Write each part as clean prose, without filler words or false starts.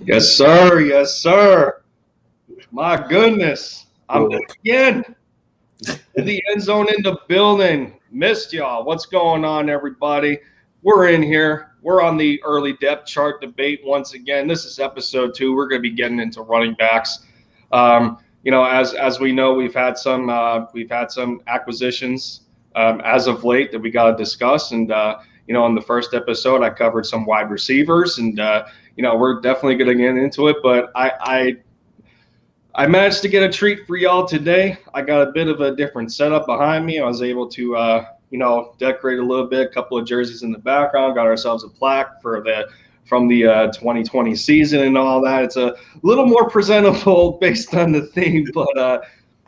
Yes, sir. Yes, sir. My goodness. I'm back again. In the end zone in the building. Missed y'all. What's going on, everybody? We're in here. We're on the early depth chart debate once again. This is episode 2. We're going to be getting into running backs. As we know, we've had some acquisitions as of late that we got to discuss. And in the first episode, I covered some wide receivers, and we're definitely going to get into it. But I managed to get a treat for y'all today. I got a bit of a different setup behind me. I was able to decorate a little bit, a couple of jerseys in the background, got ourselves a plaque from the 2020 season and all that. It's a little more presentable based on the theme, but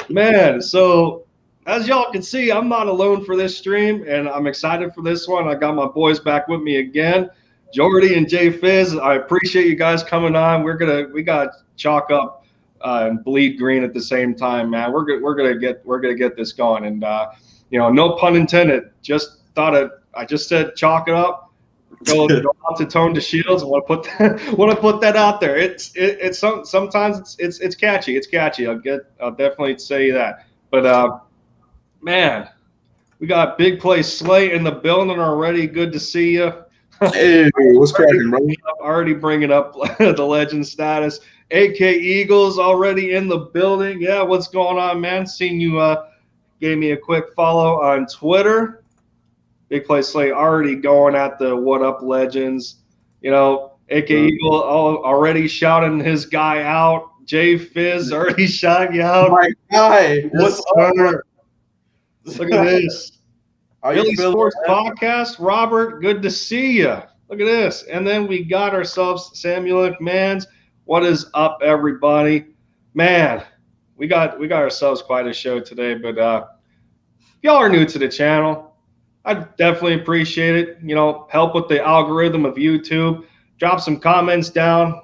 man, so as y'all can see, I'm not alone for this stream, and I'm excited for this one. I got my boys back with me again, Jordy and Jay Fizz. I appreciate you guys coming on. We got chalk up and bleed green at the same time, man. We're gonna get this going, and no pun intended. I just said chalk it up. Go out to Tone to Shields. I want to put that out there. Sometimes it's catchy. It's catchy. I'll definitely say that. But man, we got Big Play Slay in the building already. Good to see you. Hey, what's cracking, bro? Already bringing up the legend status. AK Eagles already in the building. Yeah, what's going on, man? Seen you gave me a quick follow on Twitter. Big Play Slay already going at the what up legends. AK Eagle already shouting his guy out. Jay Fizz already shouting you out. My guy, what's up? Look at this. Philly Sports Podcast. Robert, good to see you. Look at this. And then we got ourselves Samuel McMahons. What is up, everybody? Man, we got ourselves quite a show today, but y'all are new to the channel. I definitely appreciate it. Help with the algorithm of YouTube. Drop some comments down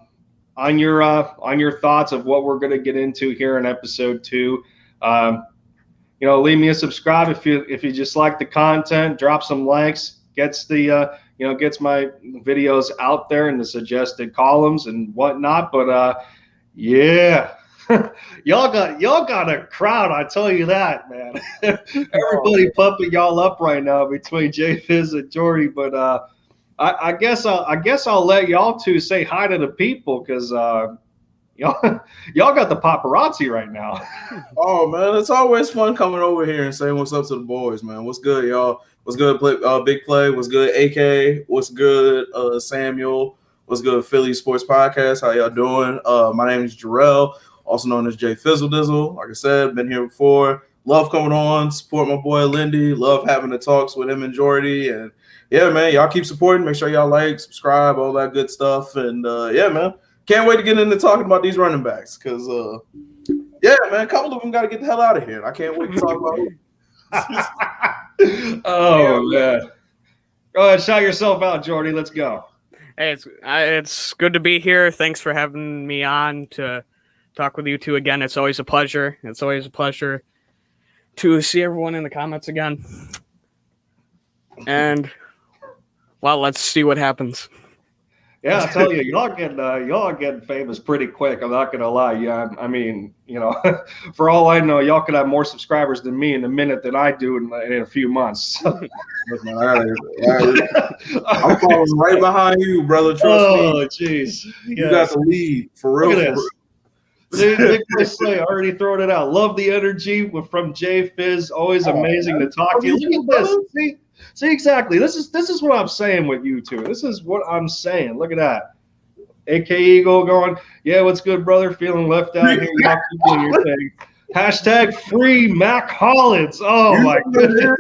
on your thoughts of what we're going to get into here in episode 2. Leave me a subscribe if you just like the content. Drop some likes. Gets my videos out there in the suggested columns and whatnot. But yeah. y'all got a crowd, I tell you that, man. Everybody pumping y'all up right now between Jay Fizz and Jordy, but I guess I'll let y'all two say hi to the people, because y'all got the paparazzi right now. Oh man, it's always fun coming over here and saying what's up to the boys, man. What's good, y'all? What's good, Big Play? What's good, AK? What's good, Samuel? What's good, Philly Sports Podcast? How y'all doing? My name is Jarrell, also known as Jay Fizzle Dizzle. Like I said, been here before. Love coming on, support my boy Lindy. Love having the talks with him and Jordy. And yeah, man, y'all keep supporting. Make sure y'all like, subscribe, all that good stuff. And yeah, man, can't wait to get into talking about these running backs, because yeah, man, a couple of them got to get the hell out of here. I can't wait to talk about it. Oh man, go ahead, shout yourself out, Jordy. Let's go. Hey, it's good to be here. Thanks for having me on to talk with you two again. It's always a pleasure. It's always a pleasure to see everyone in the comments again. And well, let's see what happens. Yeah, I tell you, y'all getting famous pretty quick. I'm not gonna lie. Yeah, I mean, for all I know, y'all could have more subscribers than me in a minute than I do in a few months. I'm following right behind you, brother. Trust me. Oh, jeez. You got the lead for real. Look at this. Big Play Slay already throwing it out. Love the energy from Jay Fizz. Always amazing to talk to you. Look at this. See, exactly. This is what I'm saying with you two. This is what I'm saying. Look at that. AK Eagle going, yeah, what's good, brother? Feeling left out here. Y'all keep doing your thing. Hashtag free Mac Hollins. Oh, my goodness.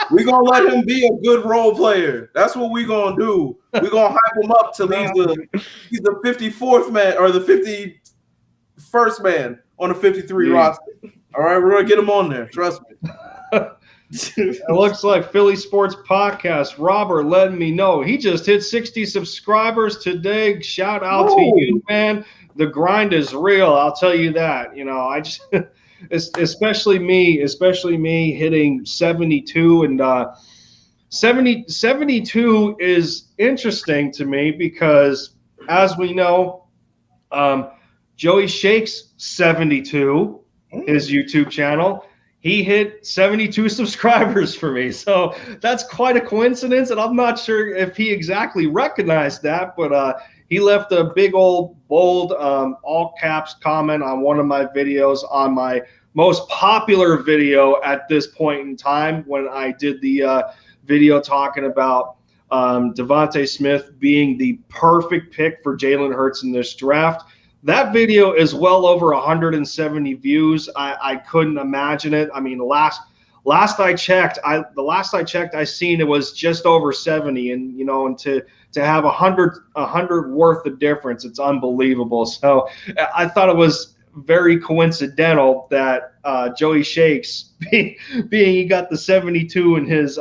We're going to let him be a good role player. That's what we're going to do. We're going to hype him up till he's the 54th man or the 51st man on the 53 roster. All right, we're going to get him on there. Trust me. It looks like Philly Sports Podcast. Robert letting me know he just hit 60 subscribers today. Shout out to you, man. The grind is real. I'll tell you that. I just, especially me hitting 72, and 72 is interesting to me because, as we know, Joey Shakes 72, his YouTube channel. He hit 72 subscribers for me. So that's quite a coincidence. And I'm not sure if he exactly recognized that, but he left a big old bold all caps comment on one of my videos on my most popular video at this point in time when I did the video talking about Devontae Smith being the perfect pick for Jalen Hurts in this draft. That video is well over 170 views. I couldn't imagine it. I mean, last I checked, I seen it was just over 70, and and to have 100 worth of difference, it's unbelievable. So I thought it was very coincidental that Joey Shakes, being he got the 72 in his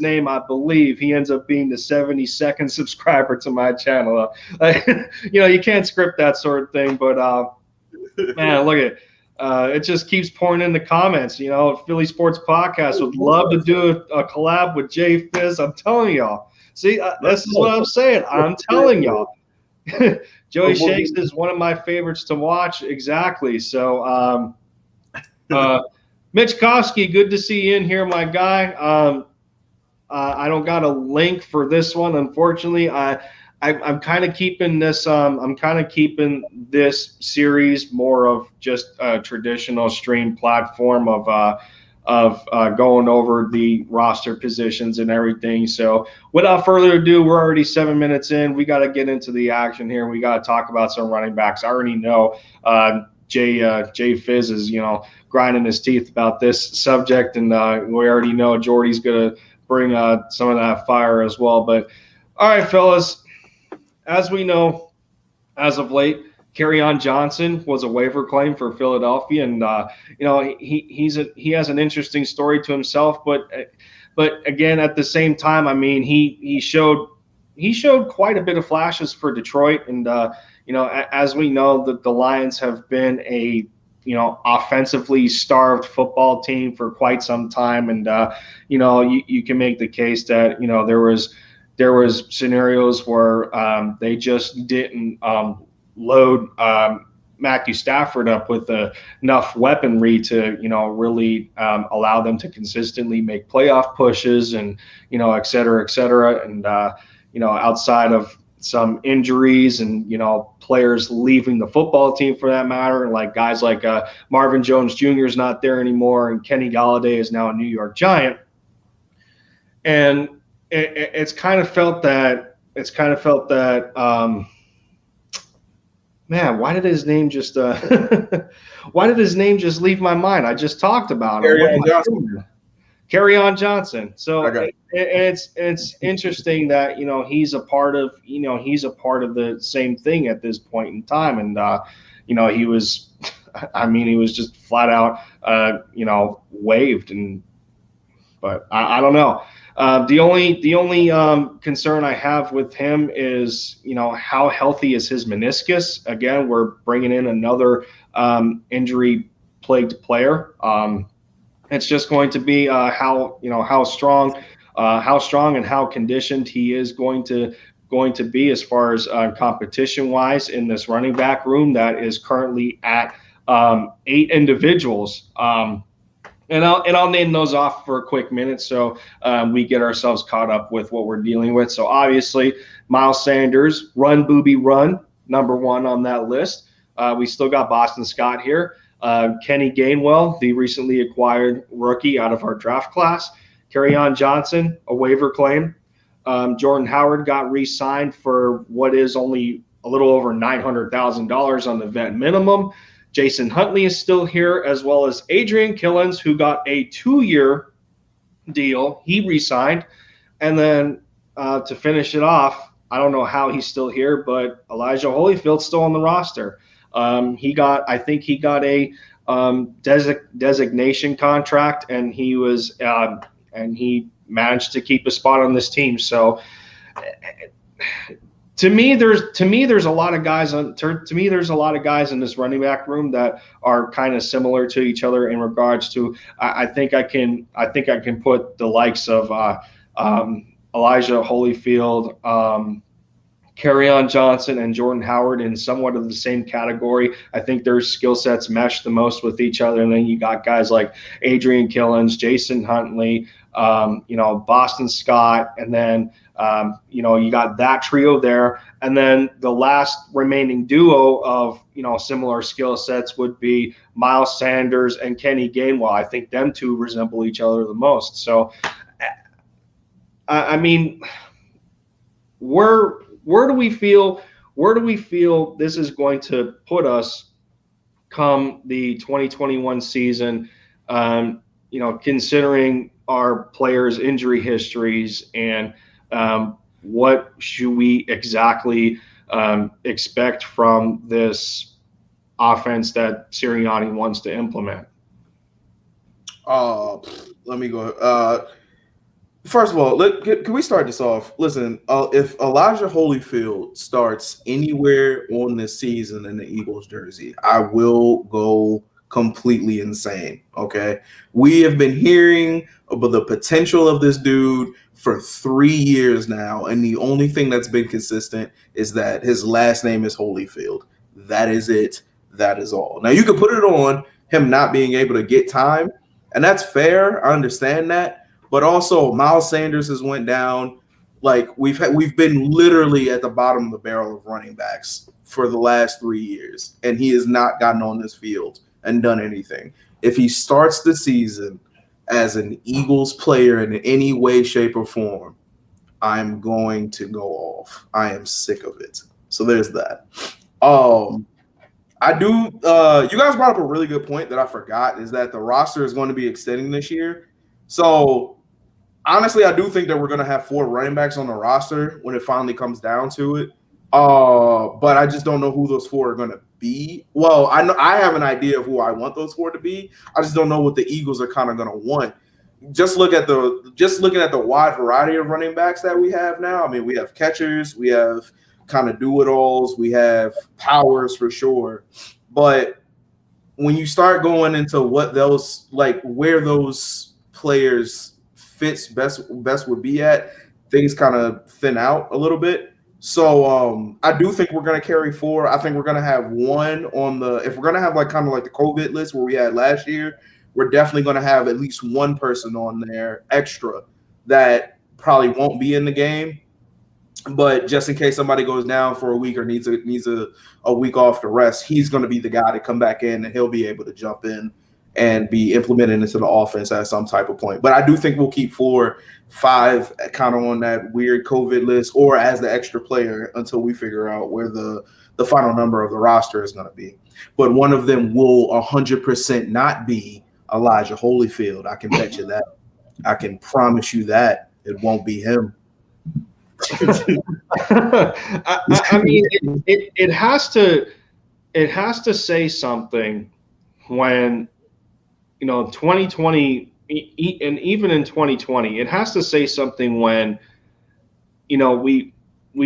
name, I believe he ends up being the 72nd subscriber to my channel. You can't script that sort of thing, but man, look at it just keeps pouring in the comments. Philly Sports Podcast would love to do a collab with Jay Fizz. I'm telling y'all. See, this is what I'm saying. I'm telling y'all. Joey Shakes is one of my favorites to watch. Exactly. So, Mitch Kofsky, good to see you in here, my guy. I don't got a link for this one, unfortunately. I'm kind of keeping this. I'm kind of keeping this series more of just a traditional stream platform of going over the roster positions and everything. So without further ado, we're already 7 minutes in. We got to get into the action here. We got to talk about some running backs. I already know Jay Fizz is, grinding his teeth about this subject, and we already know Jordy's going to bring some of that fire as well. But all right, fellas, as we know, as of late, Kerryon Johnson was a waiver claim for Philadelphia, and he has an interesting story to himself. But again, at the same time, I mean, he showed quite a bit of flashes for Detroit, and as we know, the Lions have been a offensively starved football team for quite some time, and you can make the case that there was scenarios where they just didn't load Matthew Stafford up with enough weaponry to really allow them to consistently make playoff pushes, and et cetera, and outside of some injuries and players leaving the football team for that matter, like guys like Marvin Jones Jr. is not there anymore, and Kenny Golladay is now a New York Giant, and it's kind of felt that man, why did his name just leave my mind? I just talked about him. Kerryon Johnson. So it's interesting that he's a part of the same thing at this point in time, and he was just flat out waived, but I don't know. The only concern I have with him is how healthy is his meniscus. Again, we're bringing in another injury-plagued player. It's just going to be how strong and how conditioned he is going to be as far as competition-wise in this running back room that is currently at 8 individuals. And I'll name those off for a quick minute so we get ourselves caught up with what we're dealing with. So obviously, Miles Sanders, run, booby, run, number 1 on that list. We still got Boston Scott here. Kenny Gainwell, the recently acquired rookie out of our draft class. Kerryon Johnson, a waiver claim. Jordan Howard got re-signed for what is only a little over $900,000 on the vet minimum. Jason Huntley is still here, as well as Adrian Killins, who got a 2-year deal. He re-signed. And then to finish it off, I don't know how he's still here, but Elijah Holyfield's still on the roster. He got a designation contract, and he was and he managed to keep a spot on this team. So to me, there's a lot of guys in this running back room that are kind of similar to each other in regards to. I think I can put the likes of Elijah Holyfield, Kerryon Johnson and Jordan Howard in somewhat of the same category. I think their skill sets mesh the most with each other. And then you got guys like Adrian Killins, Jason Huntley, Boston Scott, and then you got that trio there. And then the last remaining duo of similar skill sets would be Miles Sanders and Kenny Gamewell. I think them two resemble each other the most. So, I mean, where do we feel this is going to put us come the 2021 season, considering our players' injury histories, and what should we exactly expect from this offense that Sirianni wants to implement? Let me go. First of all, can we start this off? Listen, if Elijah Holyfield starts anywhere on this season in the Eagles jersey, I will go completely insane, okay? We have been hearing about the potential of this dude for 3 years now, and the only thing that's been consistent is that his last name is Holyfield. That is it. That is all. Now, you can put it on him not being able to get time, and that's fair. I understand that. But also, Miles Sanders has went down. Like, we've been literally at the bottom of the barrel of running backs for the last 3 years, and he has not gotten on this field and done anything. If he starts the season as an Eagles player in any way, shape, or form, I'm going to go off. I am sick of it. So there's that. I do. You guys brought up a really good point that I forgot, is that the roster is going to be extending this year. So honestly, I do think that we're going to have 4 running backs on the roster when it finally comes down to it. But I just don't know who those 4 are going to be. Well, I know I have an idea of who I want those 4 to be. I just don't know what the Eagles are kind of going to want. Just looking at the wide variety of running backs that we have now. I mean, we have catchers, we have kind of do-it-alls, we have powers for sure. But when you start going into what those, like, where those players fits best would be at, things kind of thin out a little bit. So I do think we're going to carry 4. I think we're going to have 1 on the, if we're going to have like kind of like the COVID list where we had last year, we're definitely going to have at least 1 person on there extra that probably won't be in the game. But just in case somebody goes down for a week or needs a week off to rest, he's going to be the guy to come back in, and he'll be able to jump in and be implemented into the offense at some type of point. But I do think we'll keep 4, 5 kind of on that weird COVID list or as the extra player until we figure out where the final number of the roster is going to be. But one of them will 100% not be Elijah Holyfield. I can bet you that. I can promise you that it won't be him. I mean, it has to say something when 2020, and even in 2020, it has to say something when we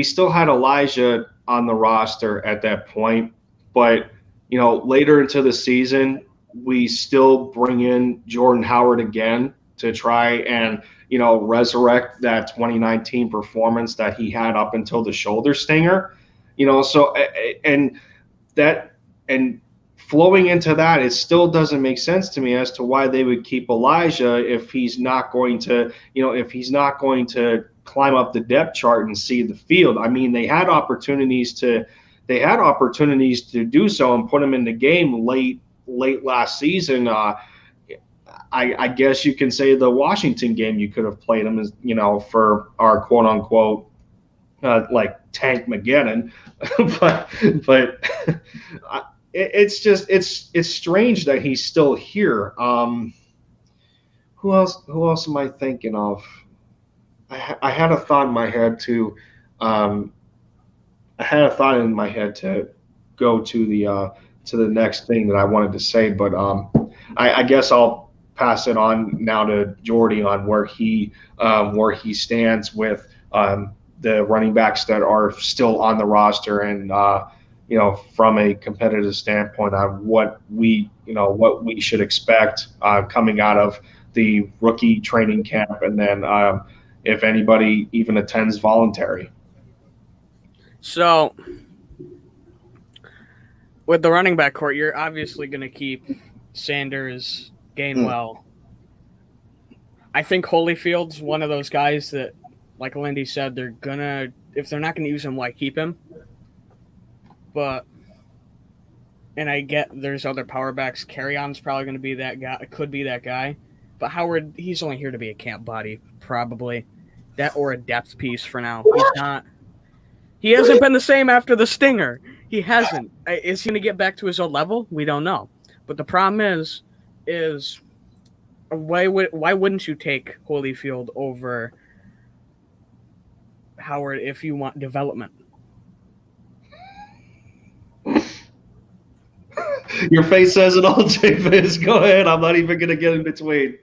still had Elijah on the roster at that point, but later into the season we still bring in Jordan Howard again to try and resurrect that 2019 performance that he had up until the shoulder stinger, so and flowing into that, it still doesn't make sense to me as to why they would keep Elijah if he's not going to climb up the depth chart and see the field. I mean, they had opportunities to do so and put him in the game late last season. I guess you can say the Washington game, you could have played him as, for our quote unquote, like Tank McGinnon, but it's strange that he's still here. Who else am I thinking of? I had a thought in my head to go to the next thing that I wanted to say, but I guess I'll pass it on now to Jordy on where he stands with the running backs that are still on the roster, and from a competitive standpoint on what we should expect coming out of the rookie training camp, and then if anybody even attends voluntary. So, with the running back court, you're obviously going to keep Sanders, Gamewell. I think Holyfield's one of those guys that, like Lindy said, they're going to, if they're not going to use him, why keep him? But, and I get there's other power backs. Carry-on's probably going to be that guy, could be that guy. But Howard, he's only here to be a camp body, probably. That or a depth piece for now. He's not. He hasn't been the same after the stinger. He hasn't. Is he going to get back to his old level? We don't know. But the problem is why wouldn't you take Holyfield over Howard if you want development? Your face says it all, J-Biz. Go ahead. I'm not even going to get in between.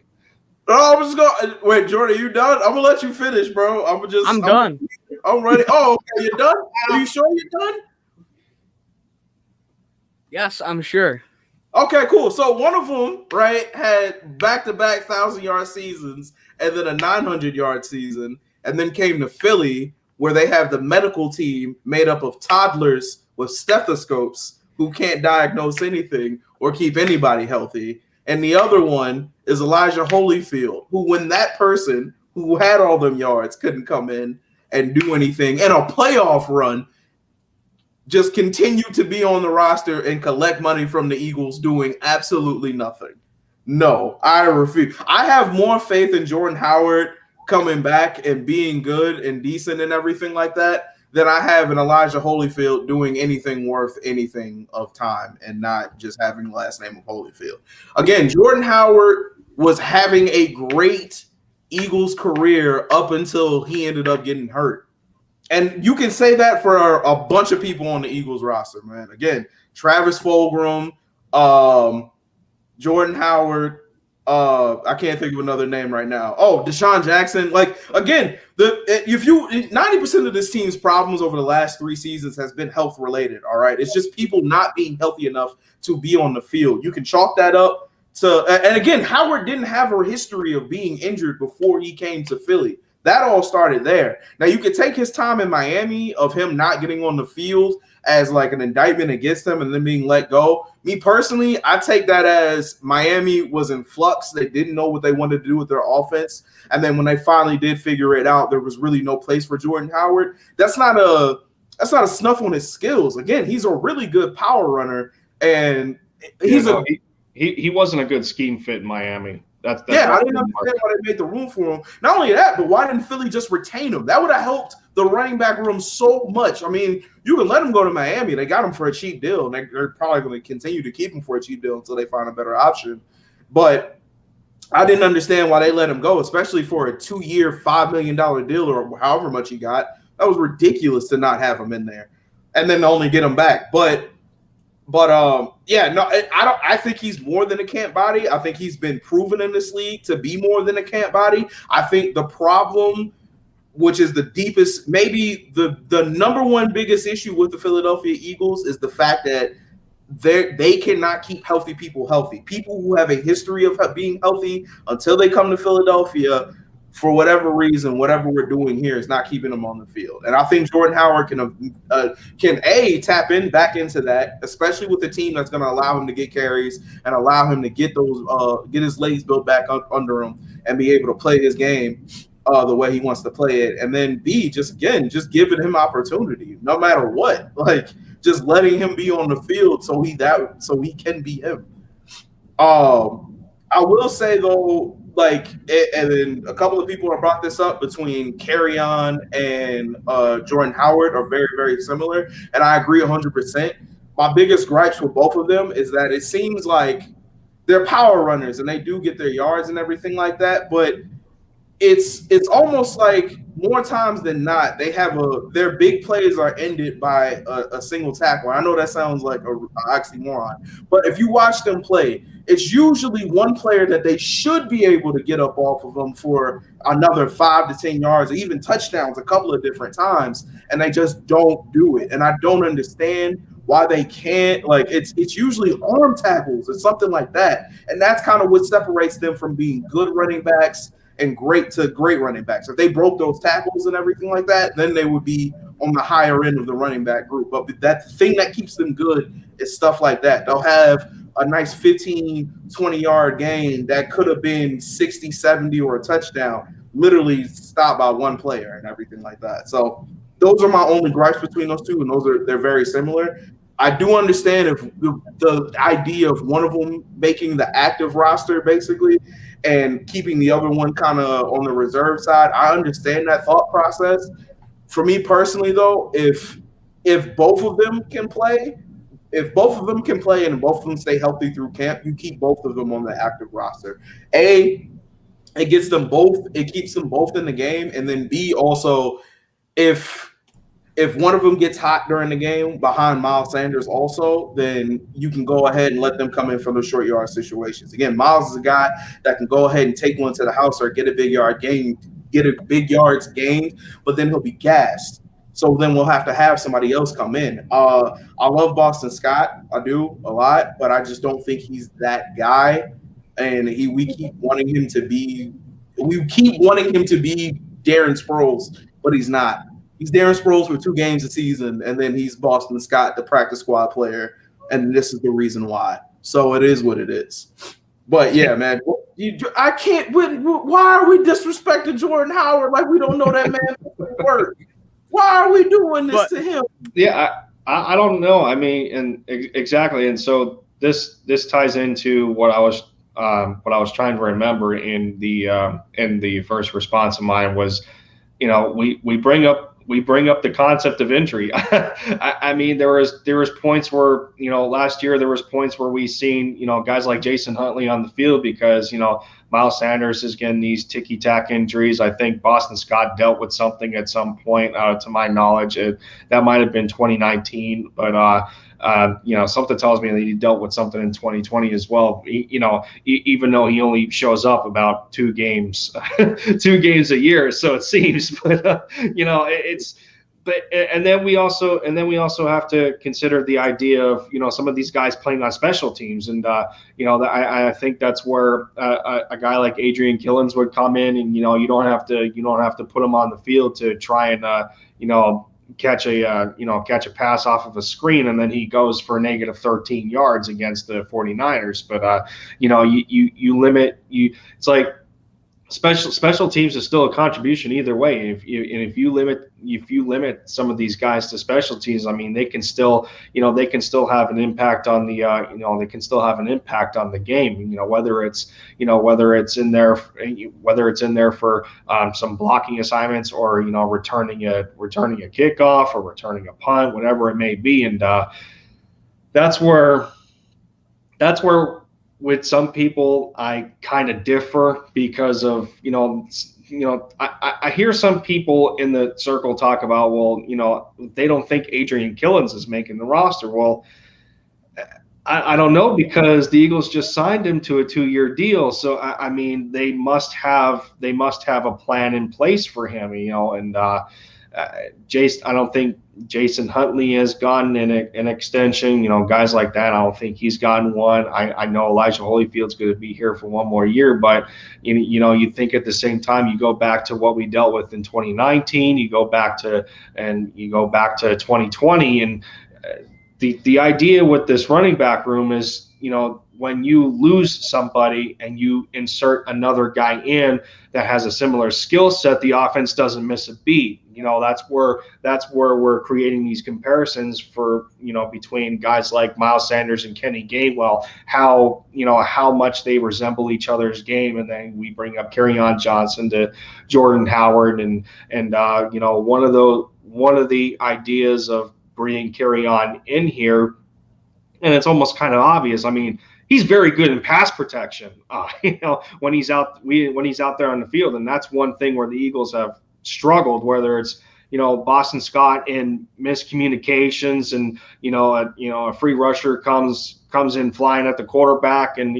Oh, I'm just going. Wait, Jordan, you done? I'm gonna let you finish, bro. I'm done. I'm ready. Oh, okay, you're done? Are you sure you're done? Yes, I'm sure. Okay, cool. So one of them, right, had back-to-back 1,000-yard seasons and then a 900-yard season, and then came to Philly, where they have the medical team made up of toddlers with stethoscopes who can't diagnose anything or keep anybody healthy. And the other one is Elijah Holyfield, who, when that person who had all them yards couldn't come in and do anything in a playoff run, just continue to be on the roster and collect money from the Eagles doing absolutely nothing. No, I refuse. I have more faith in Jordan Howard coming back and being good and decent and everything like that than I have in Elijah Holyfield doing anything worth anything of time and not just having the last name of Holyfield. Again, Jordan Howard was having a great Eagles career up until he ended up getting hurt. And you can say that for a bunch of people on the Eagles roster, man. Again, Travis Fulgham, Jordan Howard, I can't think of another name right now. Oh, Deshaun Jackson. Like, again, 90% of this team's problems over the last 3 seasons has been health related. All right. It's just people not being healthy enough to be on the field. You can chalk that up to, and again, Howard didn't have a history of being injured before he came to Philly. That all started there. Now, you could take his time in Miami of him not getting on the field as like an indictment against him and then being let go. Me personally, I take that as Miami was in flux. They didn't know what they wanted to do with their offense. And then when they finally did figure it out, there was really no place for Jordan Howard. That's not a snuff on his skills. Again, he's a really good power runner, and he wasn't a good scheme fit in Miami. That's I didn't understand why they made the room for him. Not only that, but why didn't Philly just retain him? That would have helped the running back room so much. I mean, you can let him go to Miami. They got him for a cheap deal, and they're probably going to continue to keep him for a cheap deal until they find a better option. But I didn't understand why they let him go, especially for a 2-year, $5 million deal or however much he got. That was ridiculous to not have him in there and then only get him back. But I think he's more than a camp body. I think he's been proven in this league to be more than a camp body. I think the problem, which is the deepest, maybe the number one biggest issue with the Philadelphia Eagles, is the fact that they cannot keep healthy people healthy. People who have a history of being healthy until they come to Philadelphia, for whatever reason, whatever we're doing here is not keeping them on the field. And I think Jordan Howard can tap in back into that, especially with the team that's going to allow him to get carries and allow him to get those get his legs built back up under him and be able to play his game the way he wants to play it. And then just giving him opportunity no matter what, like just letting him be on the field so he can be him. I will say though, and then a couple of people have brought this up between Carry-On and Jordan Howard are very, very similar. And I agree 100%. My biggest gripes with both of them is that it seems like they're power runners and they do get their yards and everything like that. But it's almost like more times than not, their big plays are ended by a single tackle. I know that sounds like an oxymoron, but if you watch them play, it's usually one player that they should be able to get up off of them for another 5 to 10 yards or even touchdowns a couple of different times, and they just don't do it. And I don't understand why they can't. Like it's usually arm tackles or something like that, and that's kind of what separates them from being good running backs and great running backs. If they broke those tackles and everything like that, then they would be on the higher end of the running back group. But that thing that keeps them good is stuff like that. They'll have a nice 15, 20-yard gain that could have been 60, 70, or a touchdown, literally stopped by one player and everything like that. So those are my only gripes between those two, and they're very similar. I do understand if the idea of one of them making the active roster basically and keeping the other one kind of on the reserve side. I understand that thought process. For me personally, though, if both of them can play, and both of them stay healthy through camp, you keep both of them on the active roster. A, it gets them both. It keeps them both in the game, and then B, also if one of them gets hot during the game behind Miles Sanders also, then you can go ahead and let them come in from the short yard situations. Again, Miles is a guy that can go ahead and take one to the house or get a big yards gained, but then he'll be gassed. So then we'll have to have somebody else come in. I love Boston Scott. I do a lot, but I just don't think he's that guy. And we keep wanting him to be Darren Sproles, but he's not. He's Darren Sproles for 2 games a season, and then he's Boston Scott, the practice squad player, and this is the reason why. So it is what it is. But yeah, man, I can't. Why are we disrespecting Jordan Howard like we don't know that man work? Why are we doing this to him? Yeah, I don't know. I mean, and exactly, and so this ties into what I was trying to remember in the first response of mine was, we bring up the concept of injury. I mean, there was points where, last year there was points where we seen, guys like Jason Huntley on the field because, Miles Sanders is getting these ticky-tack injuries. I think Boston Scott dealt with something at some point, to my knowledge. That might have been 2019, but something tells me that he dealt with something in 2020 as well. Even though he only shows up about 2 games a year, so it seems. But and then we also have to consider the idea of some of these guys playing on special teams, and I think that's where a guy like Adrian Killins would come in, and you don't have to put him on the field to try and catch a pass off of a screen, and then he goes for negative 13 yards against the 49ers. But it's like special teams is still a contribution either way. If you limit some of these guys to special teams, I mean, they can still have an impact on the game. Whether it's in there for some blocking assignments, or returning a kickoff or returning a punt, whatever it may be. And that's where with some people I kind of differ, because of I hear some people in the circle talk about, well, they don't think Adrian Killins is making the roster. Well, I don't know, because the Eagles just signed him to a 2-year deal, so I mean they must have a plan in place for him, and I don't think Jason Huntley has gotten an extension. Guys like that, I don't think he's gotten one. I know Elijah Holyfield's going to be here for 1 more year, but you think at the same time, you go back to what we dealt with in 2019, you go back to 2020, and the idea with this running back room is, when you lose somebody and you insert another guy in that has a similar skill set, the offense doesn't miss a beat. That's where we're creating these comparisons for, between guys like Miles Sanders and Kenny Gamewell, how much they resemble each other's game. And then we bring up Kerryon Johnson to Jordan Howard, and one of the ideas of bringing Kerryon in here, and it's almost kind of obvious. I mean, he's very good in pass protection, when he's out there on the field. And that's one thing where the Eagles have struggled, whether it's, Boston Scott in miscommunications, and, a free rusher comes in flying at the quarterback, and,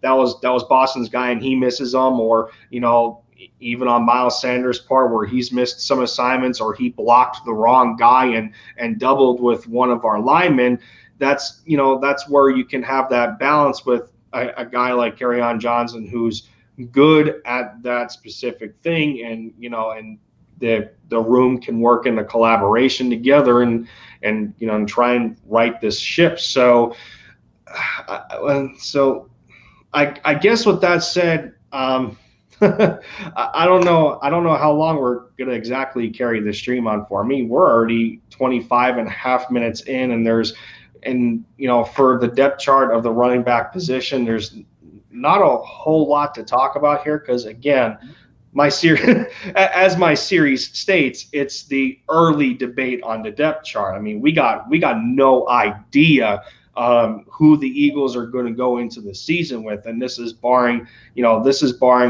that was Boston's guy and he misses them, or, even on Miles Sanders' part, where he's missed some assignments, or he blocked the wrong guy and doubled with one of our linemen. That's where you can have that balance with a guy like Kerryon Johnson, who's good at that specific thing, and and the room can work in a collaboration together and and try and right this ship. So I guess with that said, I don't know how long we're gonna exactly carry the stream on for. I mean, we're already 25 and a half minutes in, and for the depth chart of the running back position, there's not a whole lot to talk about here, because again, my series, as my series states, it's the early debate on the depth chart. I mean, we got no idea who the Eagles are going to go into the season with, and this is barring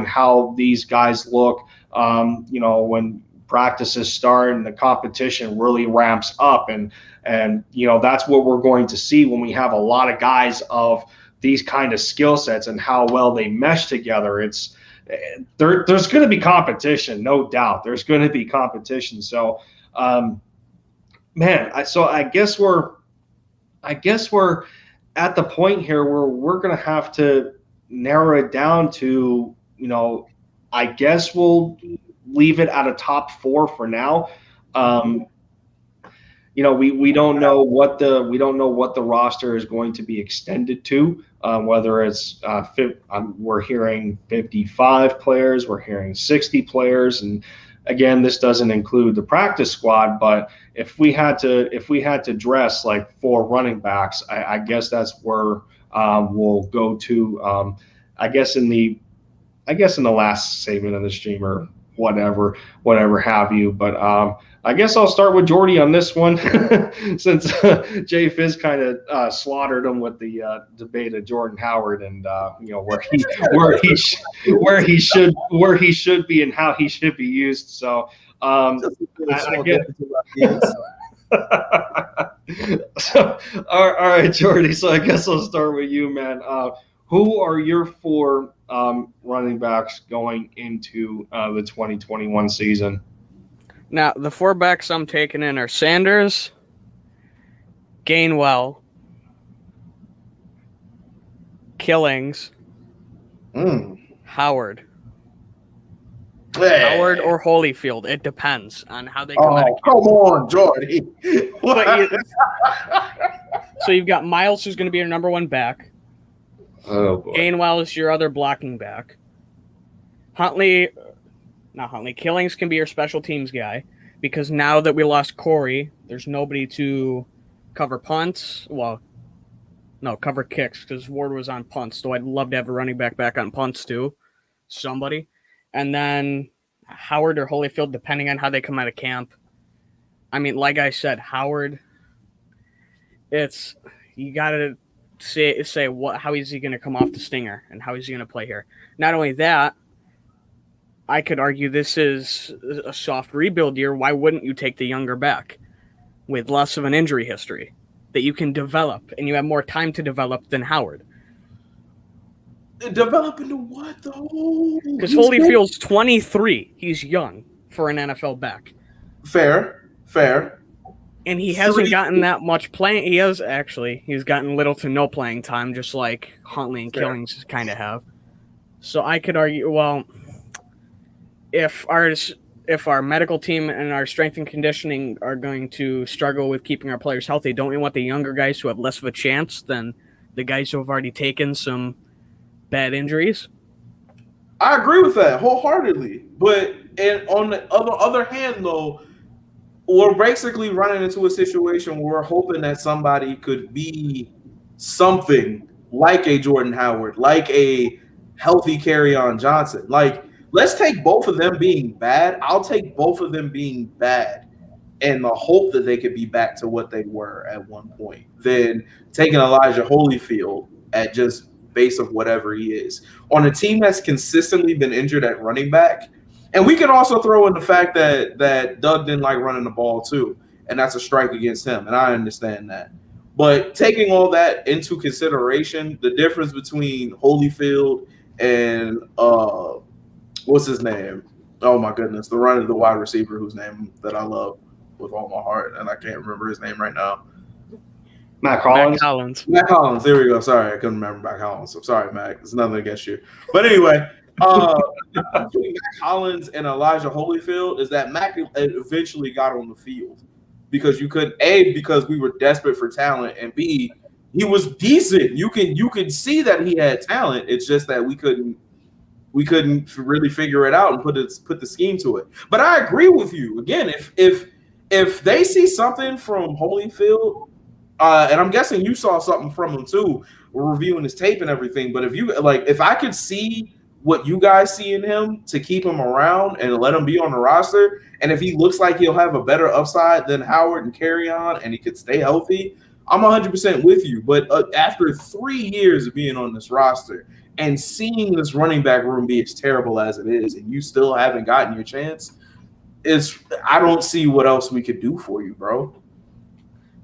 how these guys look, when practices start and the competition really ramps up, and that's what we're going to see when we have a lot of guys of these kind of skill sets and how well they mesh together. There's going to be competition, no doubt. There's going to be competition. So, I guess we're at the point here where we're going to have to narrow it down to, I guess we'll leave it at a top 4 for now. We don't know what the roster is going to be extended to. Whether it's we're hearing 55 players, we're hearing 60 players, and again, this doesn't include the practice squad. But if we had to dress like 4 running backs, I guess that's where we'll go to. I guess in the last segment of the stream or whatever have you. But I guess I'll start with Jordy on this one, since Jay Fizz kind of slaughtered him with the debate of Jordan Howard and where he should be and how he should be used. So I guess. So, all right, Jordy. So I guess I'll start with you, man. Who are your 4 running backs going into the 2021 season? Now, the 4 backs I'm taking in are Sanders, Gainwell, Killins, Howard. Hey. Howard or Holyfield. It depends on how they come out of camp. Come on, Jordy. So you've got Miles, who's going to be your number 1 back. Oh, boy. Gainwell is your other blocking back. Killins can be your special teams guy, because now that we lost Corey, there's nobody to cover punts. Well, no, cover kicks, because Ward was on punts, so I'd love to have a running back on punts too. Somebody. And then Howard or Holyfield, depending on how they come out of camp. I mean, like I said, Howard, you got to say how is he going to come off the stinger and how is he going to play here. Not only that, I could argue this is a soft rebuild year. Why wouldn't you take the younger back with less of an injury history that you can develop, and you have more time to develop than Howard? Develop into what, though? Because Holyfield's 23. He's young for an NFL back. Fair. And he hasn't gotten that much playing. He's gotten little to no playing time, just like Huntley and Killins kind of have. So I could argue, well, if our medical team and our strength and conditioning are going to struggle with keeping our players healthy, don't we want the younger guys who have less of a chance than the guys who have already taken some bad injuries? I agree with that wholeheartedly. But on the other hand, though, we're basically running into a situation where we're hoping that somebody could be something like a Jordan Howard, like a healthy Kerryon Johnson. Like, let's take both of them being bad. I'll take both of them being bad and the hope that they could be back to what they were at one point, than taking Elijah Holyfield at just base of whatever he is. On a team that's consistently been injured at running back, and we can also throw in the fact that Doug didn't like running the ball too, and that's a strike against him, and I understand that. But taking all that into consideration, the difference between Holyfield and what's his name? Oh my goodness, the wide receiver whose name that I love with all my heart, and I can't remember his name right now. Matt Collins. Matt Collins. There we go. Sorry, I couldn't remember Matt Collins. I'm sorry, Matt. It's nothing against you. But anyway, Between Mac Hollins and Elijah Holyfield is that Mac eventually got on the field because you could because we were desperate for talent, and B, he was decent. You could see that he had talent. It's just that we couldn't really figure it out and put the scheme to it. But I agree with you. Again, if they see something from Holyfield, and I'm guessing you saw something from him too, we're reviewing his tape and everything. But if I could see what you guys see in him to keep him around and let him be on the roster, and if he looks like he'll have a better upside than Howard and Carry-On, and he could stay healthy, I'm 100% with you. But after 3 years of being on this roster and seeing this running back room be as terrible as it is, and you still haven't gotten your chance, I don't see what else we could do for you, bro.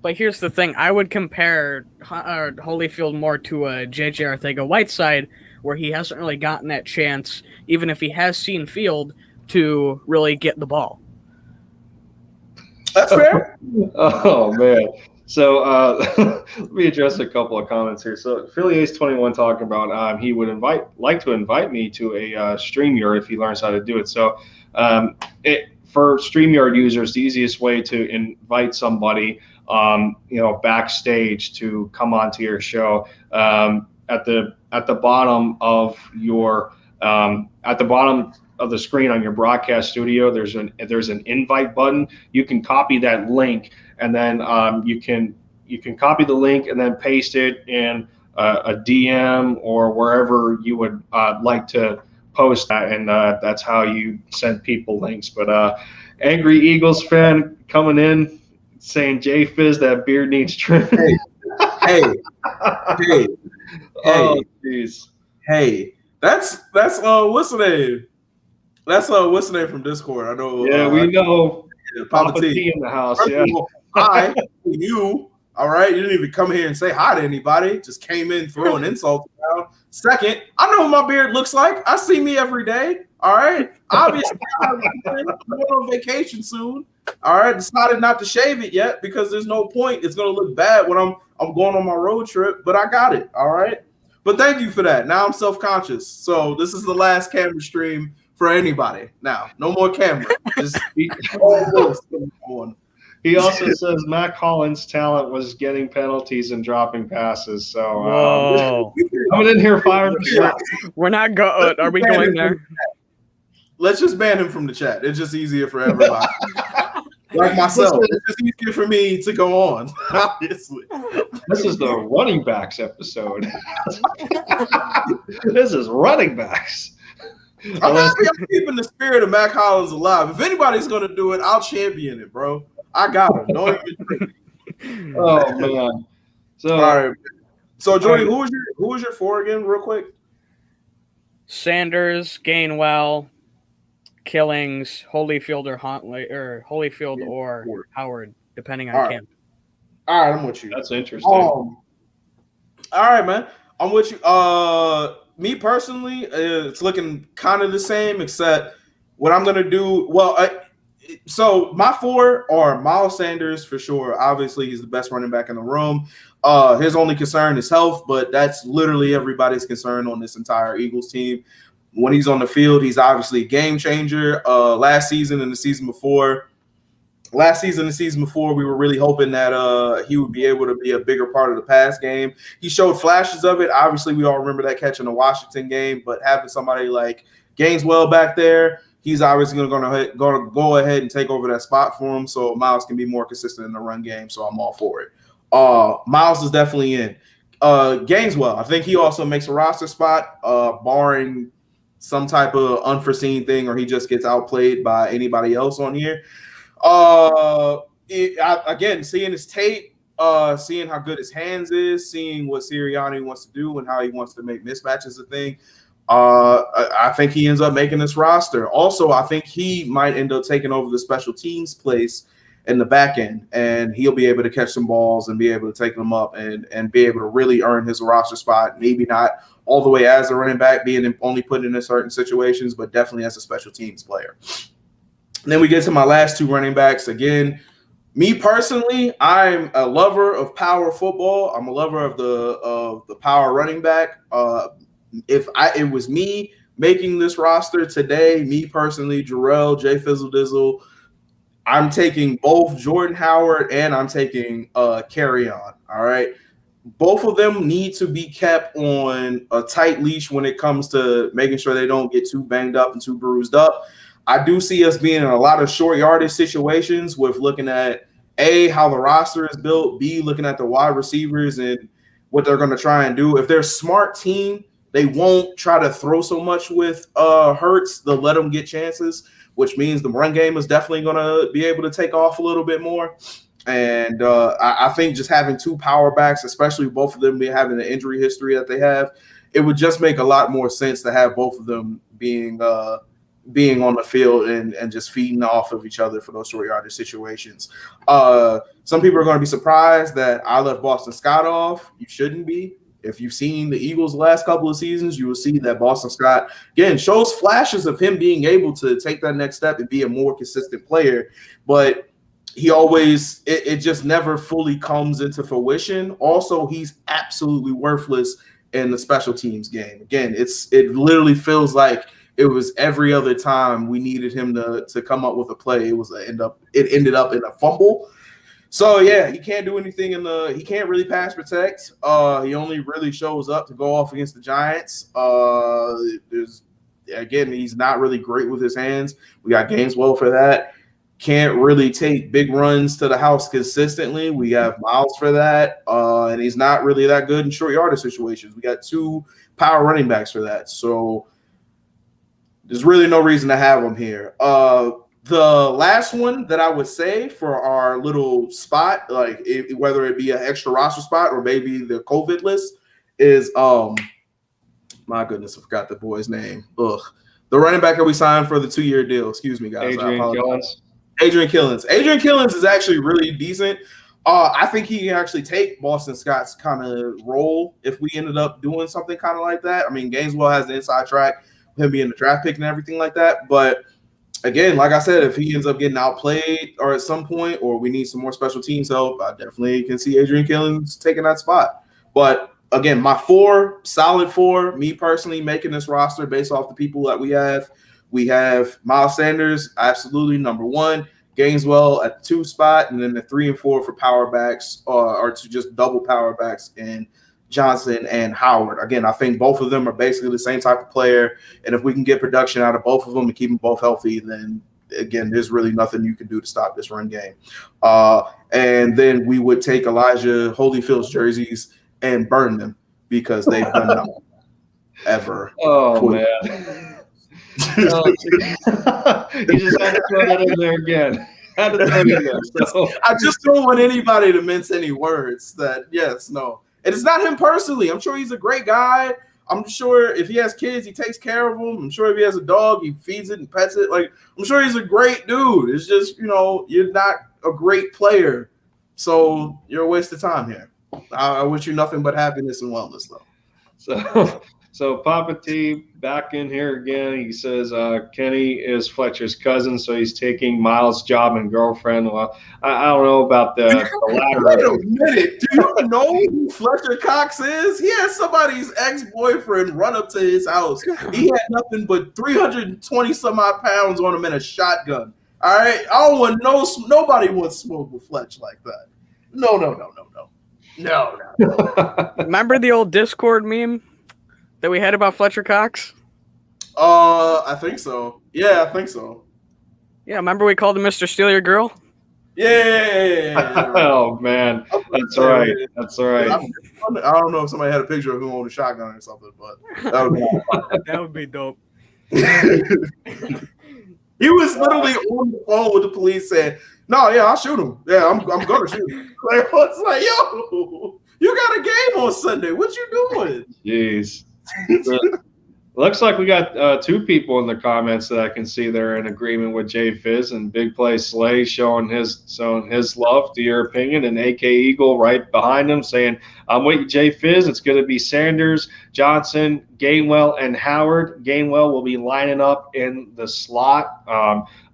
But here's the thing. I would compare Holyfield more to a J.J. Arcega-Whiteside, where he hasn't really gotten that chance, even if he has seen field, to really get the ball. That's fair. Oh, man. So let me address a couple of comments here. So Philly Ace 21 talking about he would like to invite me to a StreamYard if he learns how to do it. So for StreamYard users, the easiest way to invite somebody backstage to come onto your show, at the bottom of the screen on your broadcast studio, there's an invite button. You can copy that link, and then you can copy the link and then paste it in a DM or wherever you would like to post that, and that's how you send people links. But Angry Eagles fan coming in saying, J Fizz, that beard needs trimming. Hey. Oh, jeez. Hey, that's what's the name? That's what's the name from Discord? I know. Yeah, we know. Papa T in the house. Yeah. Hi, you. All right, you didn't even come here and say hi to anybody. Just came in throwing insults around. Second, I know what my beard looks like. I see me every day. All right. Obviously, I'm going on vacation soon. All right. Decided not to shave it yet because there's no point. It's gonna look bad when I'm going on my road trip. But I got it. All right. But thank you for that. Now I'm self-conscious. So this is the last camera stream for anybody. Now, no more camera. Just He also says Mac Hollins' talent was getting penalties and dropping passes. So coming in here firing shots. We're not going. Are we going there? Let's just ban him from the chat. It's just easier for everybody. Like myself, it's just easier for me to go on. Obviously, this is the running backs episode. This is running backs. I'm happy I'm keeping the spirit of Mac Hollins alive. If anybody's gonna do it, I'll champion it, bro. I got him. Don't even. Oh man. So all right. So Jordy, who was your four again, real quick? Sanders, Gainwell, Killins, Holyfield or Huntley, or Holyfield or Howard, depending on camp. All right, I'm with you. That's interesting. All right, man. I'm with you. Me personally, it's looking kind of the same, except what I'm gonna do. Well, so my four are Miles Sanders for sure. Obviously, he's the best running back in the room. His only concern is health, but that's literally everybody's concern on this entire Eagles team. When he's on the field, he's obviously a game changer. Last season and the season before, we were really hoping that he would be able to be a bigger part of the pass game. He showed flashes of it. Obviously, we all remember that catch in the Washington game, but having somebody like Gamewell back there, he's obviously going to go ahead and take over that spot for him so Miles can be more consistent in the run game, so I'm all for it. Miles is definitely in. Gamewell, I think he also makes a roster spot, barring some type of unforeseen thing or he just gets outplayed by anybody else on here. Again, seeing his tape, seeing how good his hands is, seeing what Sirianni wants to do and how he wants to make mismatches a thing, I think he ends up making this roster. Also, I think he might end up taking over the special teams place in the back end, and he'll be able to catch some balls and be able to take them up and be able to really earn his roster spot. Maybe not all the way as a running back, being only put in certain situations, but definitely as a special teams player. And then we get to my last two running backs. Again, me personally, I'm a lover of power football. I'm a lover of the power running back. If it was me, making this roster today, me personally, Jarrell, Jay Fizzle Dizzle, I'm taking both Jordan Howard and I'm taking Carry On. All right. Both of them need to be kept on a tight leash when it comes to making sure they don't get too banged up and too bruised up. I do see us being in a lot of short yardage situations with looking at A, how the roster is built, B, looking at the wide receivers and what they're going to try and do. If they're a smart team, they won't try to throw so much with Hurts. They'll let them get chances, which means the run game is definitely going to be able to take off a little bit more. And I think just having two power backs, especially both of them having the injury history that they have, it would just make a lot more sense to have both of them being on the field and just feeding off of each other for those short yardage situations. Some people are going to be surprised that I left Boston Scott off. You shouldn't be. If you've seen the Eagles the last couple of seasons, you will see that Boston Scott, again, shows flashes of him being able to take that next step and be a more consistent player. But he always – it just never fully comes into fruition. Also, he's absolutely worthless in the special teams game. Again, it literally feels like it was every other time we needed him to come up with a play. It ended up in a fumble. So yeah, he can't do anything he can't really pass protect. He only really shows up to go off against the Giants. He's not really great with his hands. We got Gamewell for that. Can't really take big runs to the house consistently. We have Miles for that. And he's not really that good in short yardage situations. We got two power running backs for that. So there's really no reason to have him here. The last one that I would say for our little spot, whether it be an extra roster spot or maybe the COVID list, is my goodness, I forgot the boy's name. The running back that we signed for the 2-year deal. Excuse me, guys. Adrian Killins. Adrian Killins is actually really decent. I think he can actually take Boston Scott's kind of role if we ended up doing something kind of like that. I mean, Gamewell has the inside track, him being the draft pick and everything like that. But again, like I said, if he ends up getting outplayed or at some point, or we need some more special teams help, I definitely can see Adrian Killins taking that spot. But again, my solid four, me personally making this roster based off the people that we have. We have Miles Sanders, absolutely number one, Gamewell at the 2 spot, and then the 3 and 4 for power backs or to just double power backs in Johnson and Howard. Again, I think both of them are basically the same type of player, and if we can get production out of both of them and keep them both healthy, then again, there's really nothing you can do to stop this run game. And then we would take Elijah Holyfield's jerseys and burn them because they've done nothing ever. Oh, man. You just had to throw that in there again. I just don't want anybody to mince any words that, yes, no. And it's not him personally. I'm sure he's a great guy. I'm sure if he has kids, he takes care of them. I'm sure if he has a dog, he feeds it and pets it. I'm sure he's a great dude. It's just, you're not a great player. So you're a waste of time here. I wish you nothing but happiness and wellness, though. So Papa T back in here again. He says Kenny is Fletcher's cousin, so he's taking Miles' job and girlfriend. Well, I don't know about the latter. Wait a minute. Do you know who Fletcher Cox is? He had somebody's ex-boyfriend run up to his house. He had nothing but 320 some odd pounds on him and a shotgun. All right, I don't want nobody wants smoke with Fletch like that. No. Remember the old Discord meme that we had about Fletcher Cox? I think so. Yeah, I think so. Yeah, remember we called him Mr. Steal Your Girl? Yeah. Oh, man. That's right. I don't know if somebody had a picture of him holding a shotgun or something, but that would be dope. He was literally on the phone with the police saying, "No, yeah, I'll shoot him. Yeah, I'm gonna shoot him." It's like, yo, you got a game on Sunday. What you doing? Jeez. Looks like we got 2 people in the comments that I can see they're in agreement with Jay Fizz and Big Play Slay showing his love to your opinion, and AK Eagle right behind him saying, "I'm with you, Jay Fizz. It's going to be Sanders, Johnson, Gamewell, and Howard. Gamewell will be lining up in the slot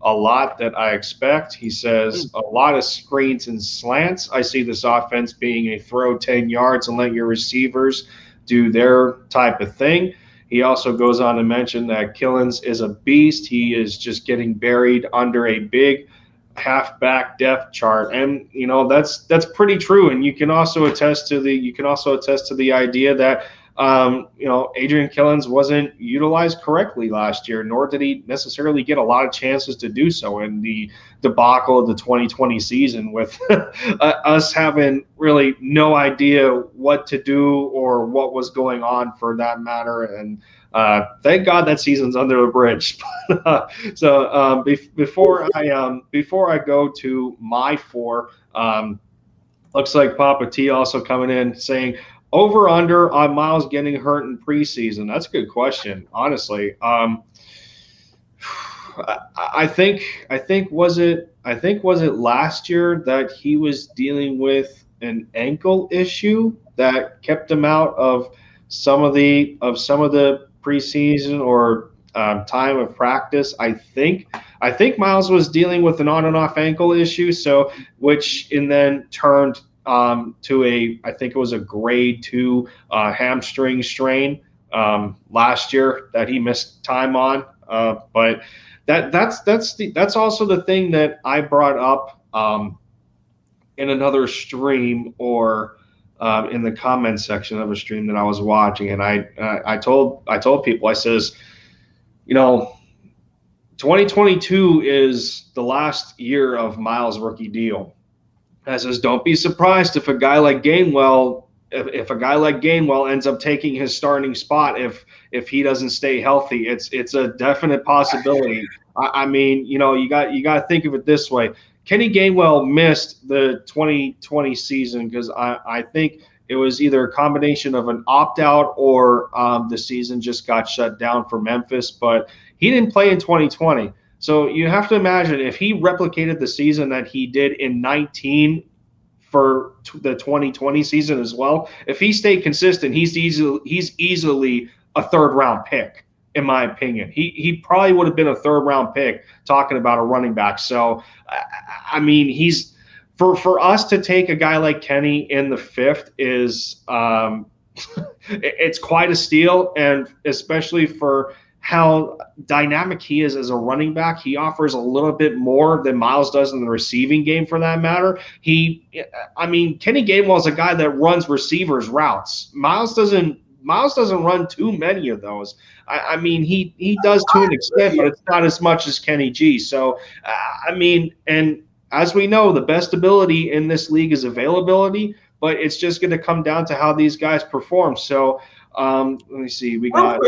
a lot that I expect." He says, "A lot of screens and slants. I see this offense being a throw 10 yards and let your receivers do their type of thing." He also goes on to mention that Killins is a beast. He is just getting buried under a big halfback depth chart, and that's pretty true. And you can also attest to the idea that Adrian Killins wasn't utilized correctly last year, nor did he necessarily get a lot of chances to do so in the debacle of the 2020 season, with us having really no idea what to do or what was going on for that matter. And thank God that season's under the bridge. So before I go to my four, looks like Papa T also coming in saying, over under on Miles getting hurt in preseason. That's a good question, honestly. I think was it last year that he was dealing with an ankle issue that kept him out of some of the preseason or time of practice. I think Miles was dealing with an on and off ankle issue, so which and then turned to I think it was a grade 2 hamstring strain last year that he missed time on. But that's also the thing that I brought up in another stream or in the comment section of a stream that I was watching, and I told people, I says, 2022 is the last year of Miles' rookie deal. I says, don't be surprised if a guy like Gamewell ends up taking his starting spot if he doesn't stay healthy. It's a definite possibility. I mean, you got to think of it this way. Kenny Gamewell missed the 2020 season because I think it was either a combination of an opt-out or the season just got shut down for Memphis, but he didn't play in 2020. So you have to imagine if he replicated the season that he did in 19 for the 2020 season as well, if he stayed consistent, he's easily a third-round pick, in my opinion. He probably would have been a third-round pick, talking about a running back. So, I mean, he's for us to take a guy like Kenny in the 5th is it's quite a steal, and especially for how dynamic he is as a running back. He offers a little bit more than Miles does in the receiving game, for that matter. Kenny Gamewell is a guy that runs receivers routes. Miles doesn't run too many of those. I mean, he does to an extent, but it's not as much as Kenny G. So, and as we know, the best ability in this league is availability, but it's just going to come down to how these guys perform. So, let me see. We got.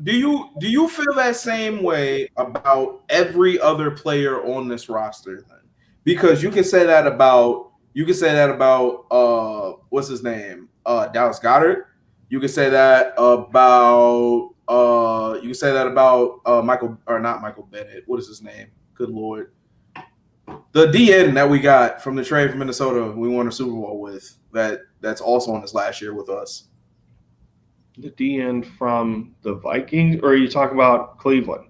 Do you feel that same way about every other player on this roster then? Because you can say that about what's his name? Dallas Goddard. You can say that about Michael, or not Michael Bennett. What is his name? Good Lord. The DN that we got from the trade from Minnesota, we won a Super Bowl with, that's also on this last year with us. The DN from the Vikings, or are you talking about Cleveland?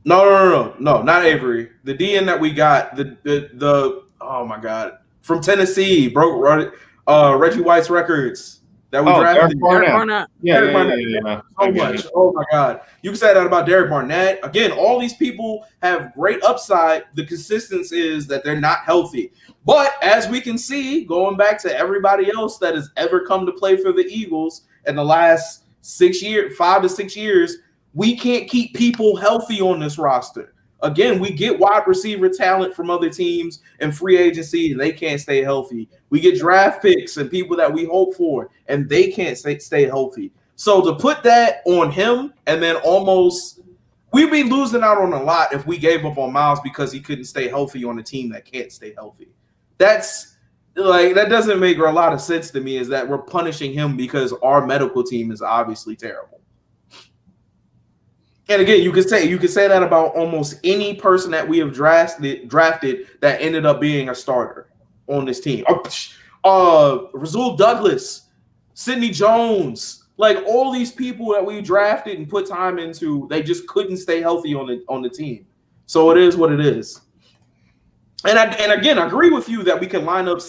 No, not Avery. The DN that we got, the oh my God, from Tennessee, broke Reggie White's records that we drafted. Derek Barnett. Yeah. So much. Oh my God. You can say that about Derek Barnett. Again, all these people have great upside. The consistency is that they're not healthy. But as we can see, going back to everybody else that has ever come to play for the Eagles in the last 5 to 6 years, we can't keep people healthy on this roster. Again, we get wide receiver talent from other teams and free agency, and they can't stay healthy. We get draft picks and people that we hope for, and they can't stay healthy. So to put that on him, and then we'd be losing out on a lot if we gave up on Miles because he couldn't stay healthy on a team that can't stay healthy. That doesn't make a lot of sense to me, is that we're punishing him because our medical team is obviously terrible. And again, you could say that about almost any person that we have drafted that ended up being a starter on this team. Rasul Douglas, Sidney Jones, like all these people that we drafted and put time into, they just couldn't stay healthy on the team. So it is what it is. And again, I agree with you that we can line up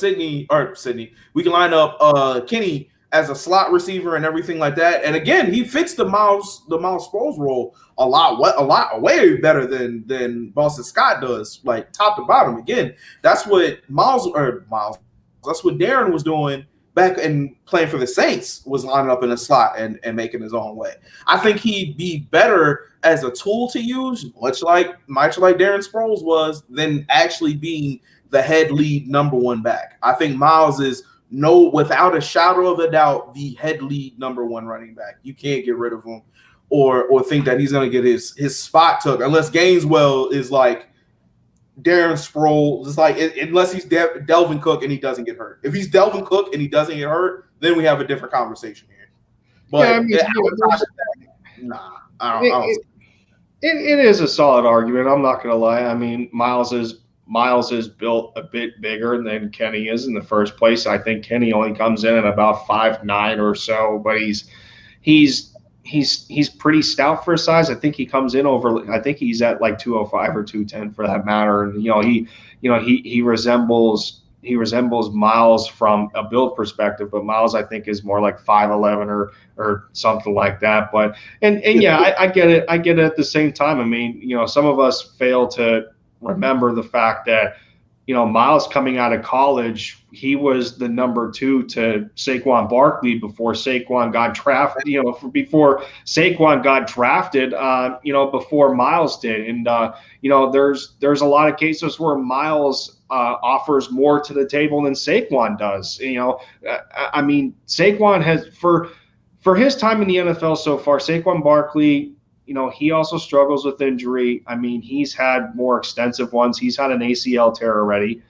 Kenny as a slot receiver and everything like that. And again, he fits the Miles Sproles role a lot way better than Boston Scott does, like top to bottom. Again, that's what that's what Darren was doing back and playing for the Saints, was lining up in a slot and making his own way. I think he'd be better as a tool to use, much like Darren Sproles was, than actually being the head lead number one back. I think Miles is without a shadow of a doubt, the head lead number one running back. You can't get rid of him or think that he's going to get his spot took unless Gamewell is like Darren Sproles. It's like unless he's Delvin Cook and he doesn't get hurt. If he's Delvin Cook and he doesn't get hurt, then we have a different conversation here. But I don't. It is a solid argument. I'm not going to lie. I mean, Miles is built a bit bigger than Kenny is in the first place. I think Kenny only comes in at about 5'9" or so, but he's pretty stout for his size. I think he comes in I think he's at like 205 or 210 for that matter. And he resembles Miles from a build perspective, but Miles I think is more like 5'11" or something like that. But and yeah, I get it. I get it at the same time. I mean, some of us fail to remember the fact that, Miles coming out of college, he was the number 2 to Saquon Barkley before Saquon got drafted, before Saquon got drafted, before Miles did. And, there's a lot of cases where Miles offers more to the table than Saquon does. I mean, Saquon has, for his time in the NFL so far, Saquon Barkley, he also struggles with injury. I mean, he's had more extensive ones. He's had an ACL tear already.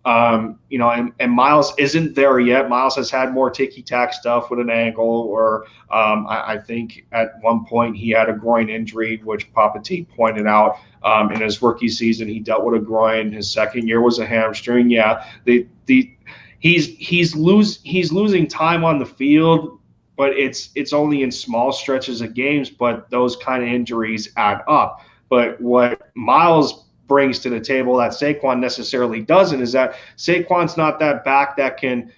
And Miles isn't there yet. Miles has had more ticky-tack stuff with an ankle, or I think at one point he had a groin injury, which Papa T pointed out. In his rookie season, he dealt with a groin. His second year was a hamstring. Yeah, he's losing time on the field, but it's only in small stretches of games, but those kind of injuries add up. But what Miles brings to the table that Saquon necessarily doesn't is that Saquon's not that back that can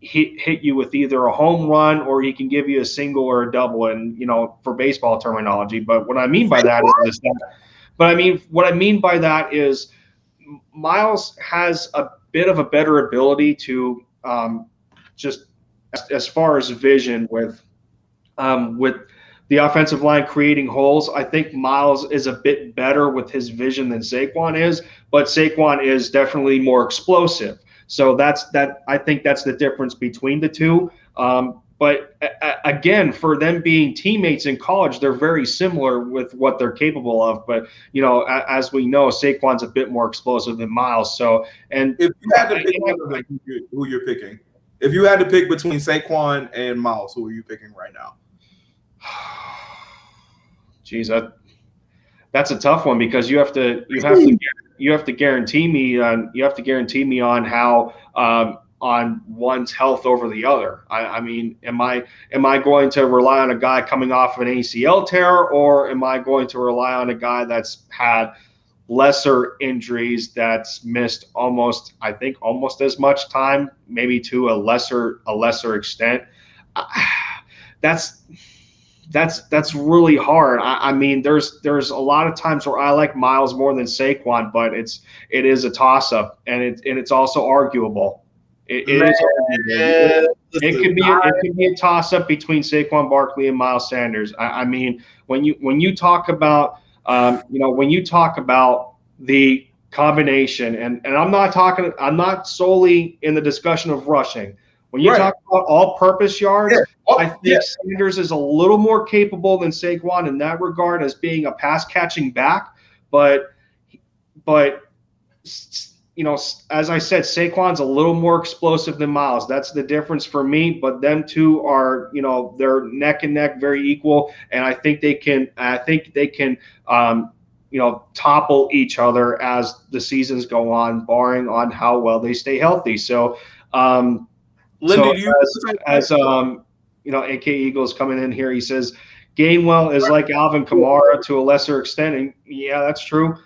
hit you with either a home run or he can give you a single or a double, and for baseball terminology. But what I mean by that is Miles has a bit of a better ability to just as far as vision with the offensive line creating holes. I think Miles is a bit better with his vision than Saquon is, but Saquon is definitely more explosive. So I think that's the difference between the two. But again, for them being teammates in college, they're very similar with what they're capable of. But as we know, Saquon's a bit more explosive than Miles. So, and if you had to pick who you're picking, if you had to pick between Saquon and Miles, who are you picking right now? Geez, that's a tough one because you have to guarantee me on how on one's health over the other. I mean, am I going to rely on a guy coming off of an ACL tear, or am I going to rely on a guy that's had lesser injuries, that's missed almost as much time, maybe to a lesser extent? That's really hard. I mean, there's a lot of times where I like Miles more than Saquon, but it is a toss up, and it's also arguable. It could be a toss up between Saquon Barkley and Miles Sanders. I mean, when you talk about the combination, and I'm not solely in the discussion of rushing. When you talk about all-purpose yards, I think Sanders is a little more capable than Saquon in that regard as being a pass-catching back. But as I said, Saquon's a little more explosive than Miles. That's the difference for me. But them two are, they're neck and neck, very equal, and I think they can topple each other as the seasons go on, barring on how well they stay healthy. So. Lindy, AK Eagles coming in here, he says Gamewell is like Alvin Kamara to a lesser extent, and yeah, that's true.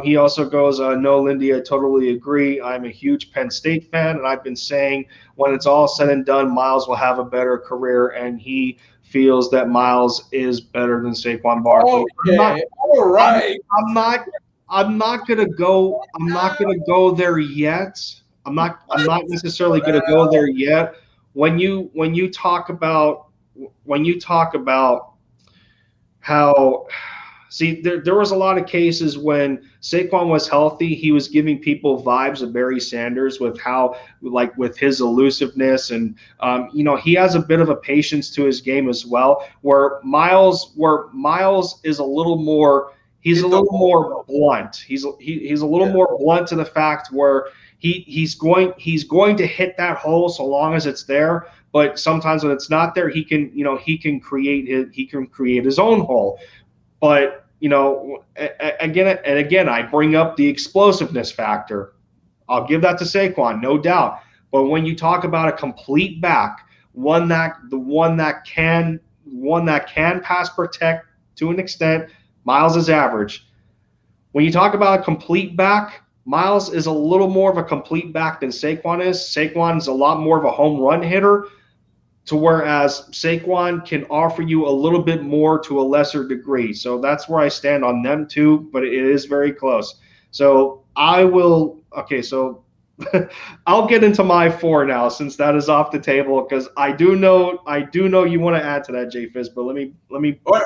He also goes, no, Lindy, I totally agree. I'm a huge Penn State fan, and I've been saying when it's all said and done, Miles will have a better career, and he feels that Miles is better than Saquon Barkley. Okay, all right. I'm not gonna go there yet. I'm not necessarily gonna go there yet. When you talk about how, see, there was a lot of cases when Saquon was healthy, he was giving people vibes of Barry Sanders with how, like, with his elusiveness, and he has a bit of a patience to his game as well. Where Miles is a little more. He's a little more blunt. He's a little more blunt to the fact where he's going to hit that hole so long as it's there. But sometimes when it's not there, he can create his own hole. But again, I bring up the explosiveness factor. I'll give that to Saquon, no doubt. But when you talk about a complete back, one that can pass protect to an extent, Miles is average. When you talk about a complete back, Miles is a little more of a complete back than Saquon is. Saquon is a lot more of a home run hitter, to whereas Saquon can offer you a little bit more to a lesser degree. So that's where I stand on them two, but it is very close. So I'll get into my 4 now, since that is off the table, because I do know you want to add to that, J Fizz, but let me Lindy. All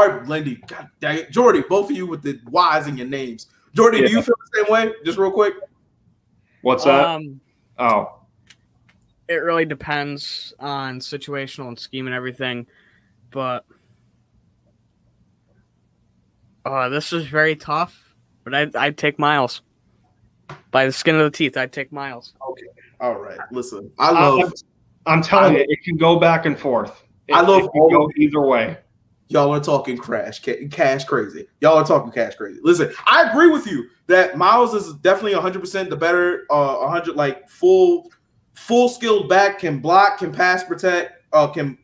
right, Lindy. God dang it. Jordy, both of you with the Y's in your names. Jordy, do you feel the same way? Just real quick. What's that? It really depends on situational and scheme and everything, but this is very tough. But I'd take Miles by the skin of the teeth. I'd take Miles. Okay, all right. Listen, I'm telling you, it can go back and forth. It can go either way. Y'all are talking cash crazy. Y'all are talking cash crazy. Listen, I agree with you that Miles is definitely 100% the better 100 like full skilled back, can block, can pass protect, can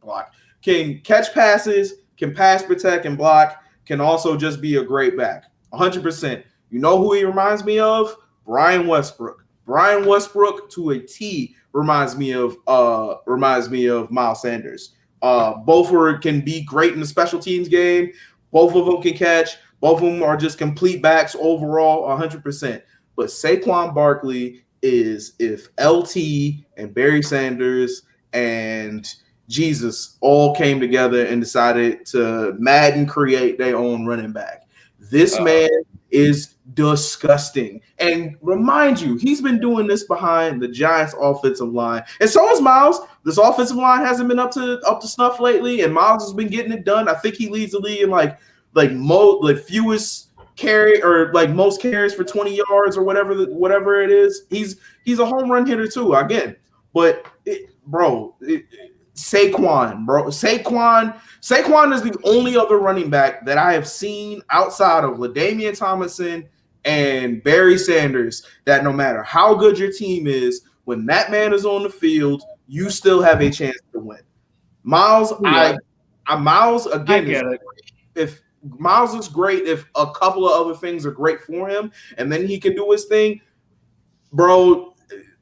block, can catch passes, can pass protect and block, can also just be a great back. 100%. You know who he reminds me of? Brian Westbrook. Brian Westbrook to a T reminds me of Miles Sanders. Both can be great in the special teams game. Both of them can catch. Both of them are just complete backs overall, 100%. But Saquon Barkley is if LT and Barry Sanders and Jesus all came together and decided to Madden create their own running back. This man is disgusting. And remind you, he's been doing this behind the Giants offensive line. And so is Miles. This offensive line hasn't been up to snuff lately, and Miles has been getting it done. I think he leads the league in fewest carry or like most carries for 20 yards or whatever it is. He's a home run hitter too, again. But Saquon is the only other running back that I have seen outside of LaDainian Tomlinson and Barry Sanders that no matter how good your team is, when that man is on the field, you still have a chance to win. Miles, Miles again. If Miles is great, if a couple of other things are great for him, and then he can do his thing, bro,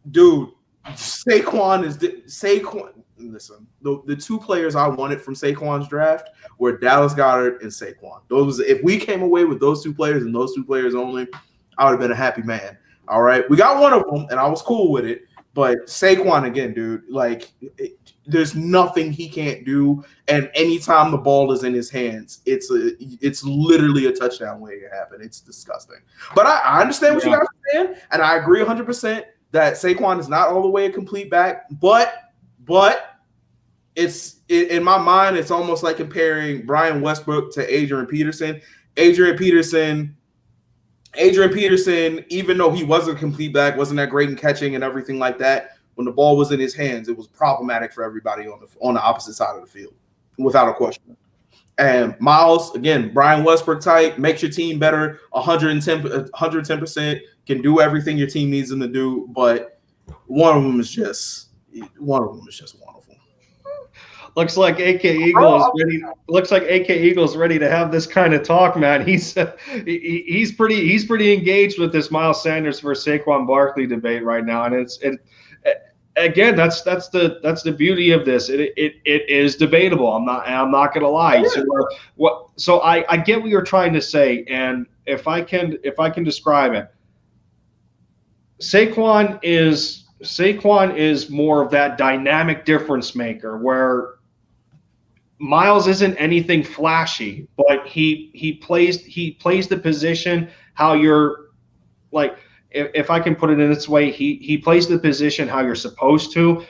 dude. Saquon. Listen, the two players I wanted from Saquon's draft were Dallas Goddard and Saquon. If we came away with those two players and those two players only, I would have been a happy man. All right, we got one of them, and I was cool with it. But Saquon again, dude, there's nothing he can't do, and anytime the ball is in his hands, it's literally a touchdown waiting to happen. It's disgusting. But I understand what you guys are saying, and I agree 100% that Saquon is not all the way a complete back, but in my mind, it's almost like comparing Brian Westbrook to Adrian Peterson. Adrian Peterson, even though he wasn't a complete back, wasn't that great in catching and everything like that, when the ball was in his hands, it was problematic for everybody on the opposite side of the field, without a question. And Miles, again, Brian Westbrook type, makes your team better, 110%, can do everything your team needs him to do, but one of them is just wonderful. Looks like AK Eagle is ready. Looks like AK Eagle's ready to have this kind of talk, man. He's pretty engaged with this Miles Sanders versus Saquon Barkley debate right now, and again, that's the beauty of this. It is debatable. I'm not gonna lie. So I get what you're trying to say, and if I can describe it, Saquon is more of that dynamic difference maker where Miles isn't anything flashy, but he plays the position how you're like. If I can put it in this way, he plays the position how you're supposed to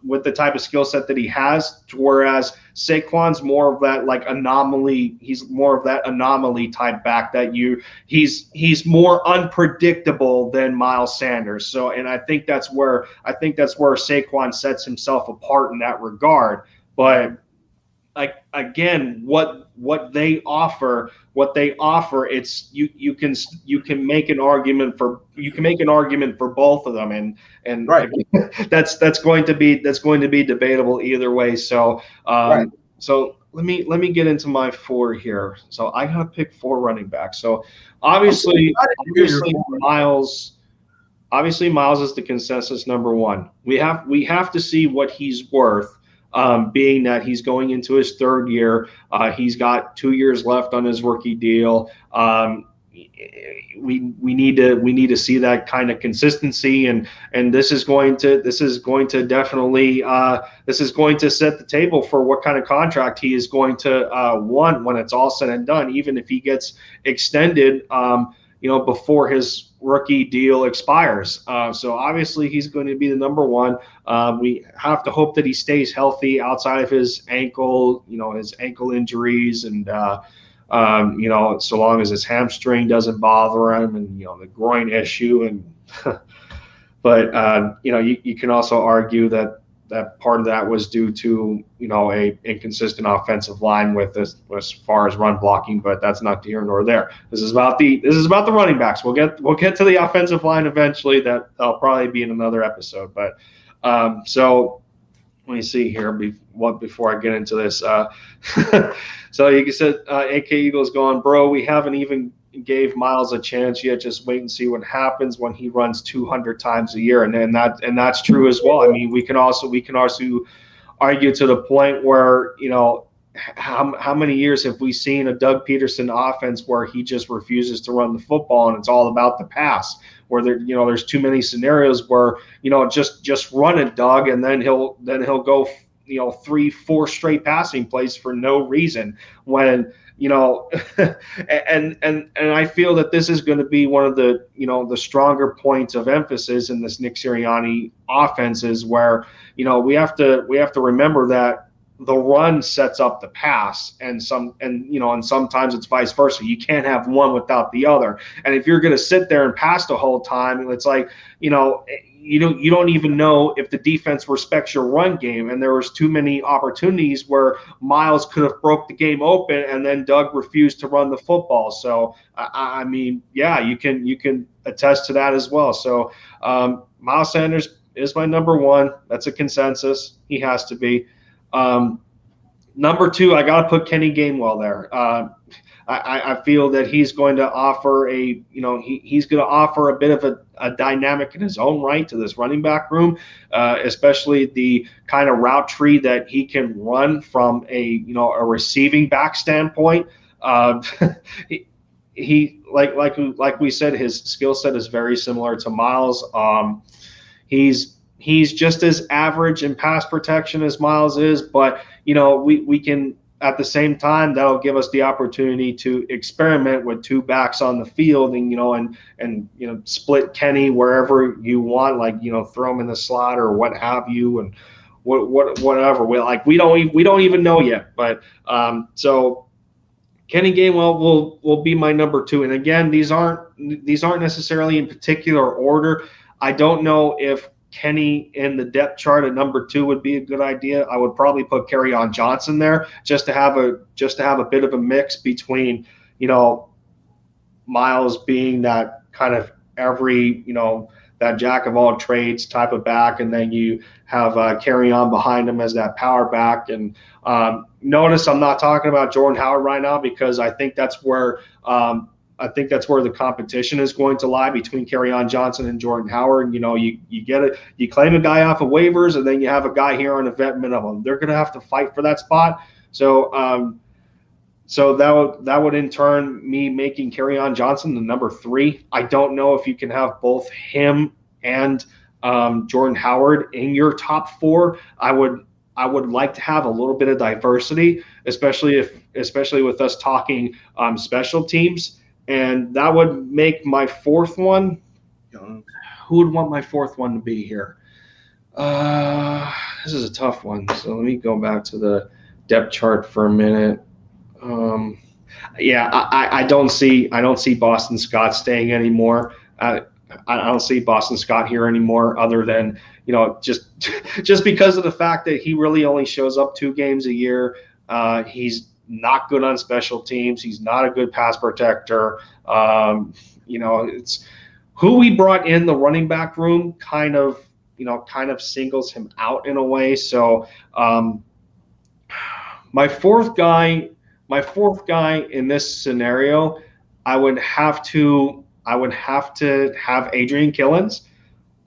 with the type of skill set that he has, whereas Saquon's more of that like anomaly. He's more of that anomaly type back that he's more unpredictable than Miles Sanders. So, and I think that's where Saquon sets himself apart in that regard. But like again, what they offer, it's you can make an argument for both of them, and right. that's going to be debatable either way. So Right. So let me get into my 4 here. So I gotta pick 4 running backs. So obviously Miles is the consensus number 1. We have to see what he's worth. Being that he's going into his 3rd year, he's got 2 years left on his rookie deal. We need to see that kind of consistency, and this is going to definitely this is going to set the table for what kind of contract he is going to want when it's all said and done. Even if he gets extended, before his rookie deal expires. So obviously he's going to be the number 1. We have to hope that he stays healthy outside of his ankle injuries, and so long as his hamstring doesn't bother him, and the groin issue, and but you can also argue that part of that was due to a inconsistent offensive line with this as far as run blocking, but that's not here nor there. This is about the running backs. We'll get to the offensive line eventually. That'll probably be in another episode. But so let me see here before I get into this. So you said AK Eagle's going, bro. We haven't even gave Miles a chance yet. Just wait and see what happens when he runs 200 times a year, and that's true as well. I mean, we can also argue to the point where how many years have we seen a Doug Peterson offense where he just refuses to run the football and it's all about the pass, where there's too many scenarios where just run it, Doug, and then he'll go 3-4 straight passing plays for no reason when and I feel that this is going to be one of the the stronger points of emphasis in this Nick Sirianni offenses, where we have to remember that the run sets up the pass, and sometimes it's vice versa. You can't have one without the other. And if you're going to sit there and pass the whole time, it's like you don't even know if the defense respects your run game. And there was too many opportunities where Miles could have broke the game open, and then Doug refused to run the football. So I mean, yeah, you can attest to that as well. So Miles Sanders is my number 1. That's a consensus. He has to be. Number 2, I got to put Kenny Gamewell there. I feel that he's going to offer he's going to offer a bit of a dynamic in his own right to this running back room, especially the kind of route tree that he can run from a receiving back standpoint. He like we said, his skill set is very similar to Miles. He's just as average in pass protection as Miles is, but we can, at the same time, that'll give us the opportunity to experiment with 2 backs on the field, and split Kenny wherever you want, like throw him in the slot or what have you, and whatever. We don't even know yet, but so Kenny Gamewell will be my number 2. And again, these aren't necessarily in particular order. I don't know if Kenny in the depth chart at number 2 would be a good idea. I would probably put Kerryon Johnson there just to have a bit of a mix between Miles being that kind of every that jack of all trades type of back, and then you have Kerryon behind him as that power back. And notice I'm not talking about Jordan Howard right now, because I think that's where the competition is going to lie between Kerryon Johnson and Jordan Howard. You know, you get it, you claim a guy off of waivers, and then you have a guy here on a vet minimum. They're going to have to fight for that spot. So so that would in turn me making Kerryon Johnson the number 3. I don't know if you can have both him and Jordan Howard in your top 4. I would like to have a little bit of diversity, especially with us talking special teams. And that would make my 4th one. Who would want my 4th one to be here? This is a tough one. So let me go back to the depth chart for a minute. I don't see Boston Scott staying anymore. I don't see Boston Scott here anymore, other than, you know, just because of the fact that he really only shows up 2 games a year. He's not good on special teams. He's not a good pass protector. You know, it's who we brought in the running back room kind of singles him out in a way. So my fourth guy in this scenario, I would have to have Adrian Killins.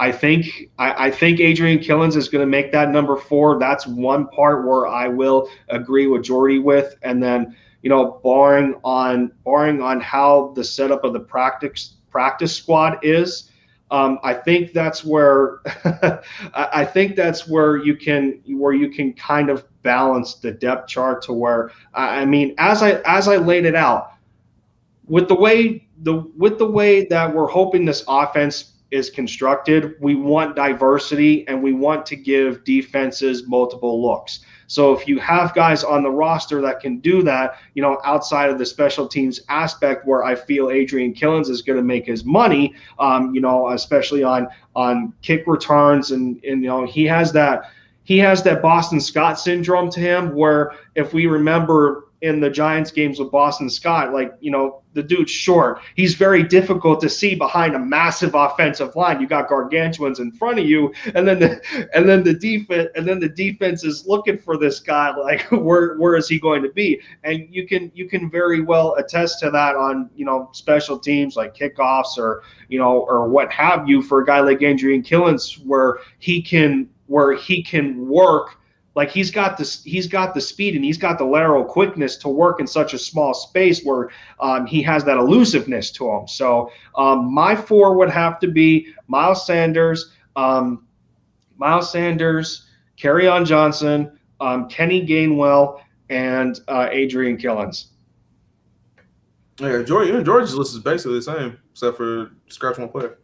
I think Adrian Killins is going to make that number 4. That's one part where I will agree with Jordy with. And then, you know, barring on how the setup of the practice squad is, I think that's where you can kind of balance the depth chart to where, I mean, as I laid it out, with the way that we're hoping this offense is constructed, we want diversity and we want to give defenses multiple looks. So if you have guys on the roster that can do that, you know, outside of the special teams aspect where I feel Adrian Killins is going to make his money, you know, especially on kick returns, and you know, he has that Boston Scott syndrome to him, where if we remember in the Giants games with Boston Scott, like, you know, the dude's short. He's very difficult to see behind a massive offensive line. You got gargantuans in front of you, and then the defense is looking for this guy, like, where is he going to be? And you can very well attest to that on, you know, special teams like kickoffs or, you know, or what have you, for a guy like Adrian Killins, where he can work. Like, he's got the speed and he's got the lateral quickness to work in such a small space where he has that elusiveness to him. So my 4 would have to be Miles Sanders, Kerryon Johnson, Kenny Gainwell, and Adrian Killins. Yeah, George's list is basically the same, except for scratch one player.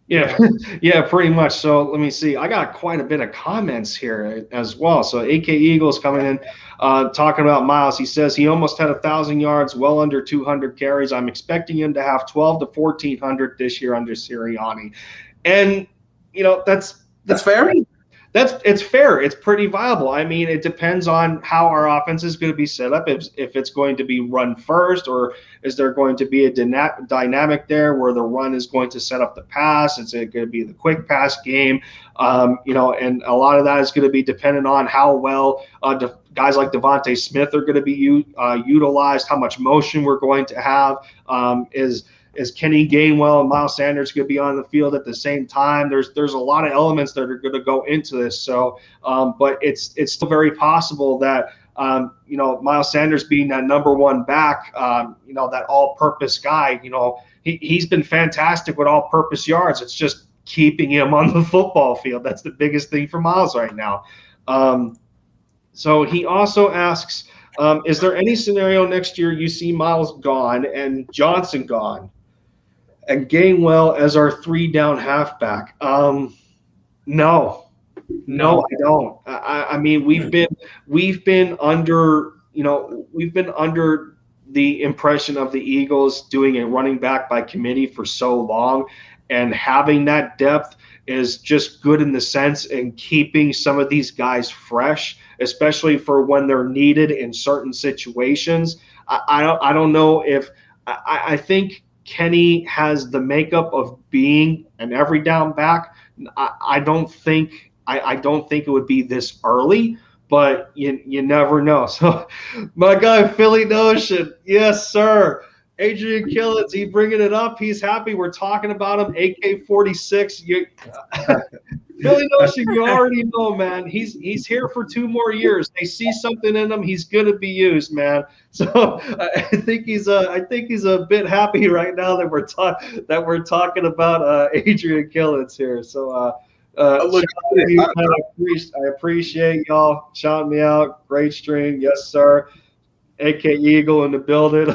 Yeah, yeah, pretty much. So let me see. I got quite a bit of comments here as well. So AK Eagles coming in, talking about Miles. He says he almost had 1,000 yards, well under 200 carries. I'm expecting him to have 12 to 1,400 this year under Sirianni. And, you know, that's fair. It's fair. It's pretty viable. I mean, it depends on how our offense is going to be set up. If it's going to be run first, or is there going to be a dynamic there where the run is going to set up the pass? Is it going to be the quick pass game? You know, and a lot of that is going to be dependent on how well guys like Devontae Smith are going to be utilized, how much motion we're going to have. Is Kenny Gainwell and Miles Sanders going to be on the field at the same time? There's a lot of elements that are going to go into this. So, but it's still very possible that, you know, Miles Sanders being that number 1 back, you know, that all-purpose guy, you know, he's been fantastic with all-purpose yards. It's just keeping him on the football field. That's the biggest thing for Miles right now. So he also asks, is there any scenario next year you see Miles gone and Johnson gone, and Gamewell as our 3-down halfback? No, I don't. I mean, we've been under the impression of the Eagles doing a running back by committee for so long, and having that depth is just good in the sense in keeping some of these guys fresh, especially for when they're needed in certain situations. I don't know if I think Kenny has the makeup of being an every down back, I don't think it would be this early, but you never know. So my guy Philly Notion, yes sir. Adrian Killins, he bringing it up. He's happy we're talking about him. AK-46. Philly Notion, you already know, man. He's here for 2 more years. They see something in him. He's gonna be used, man. So I think he's a bit happy right now that we're talking about Adrian Killins here. So Look, I appreciate y'all shouting me out. Great stream, yes sir. AK Eagle in the building.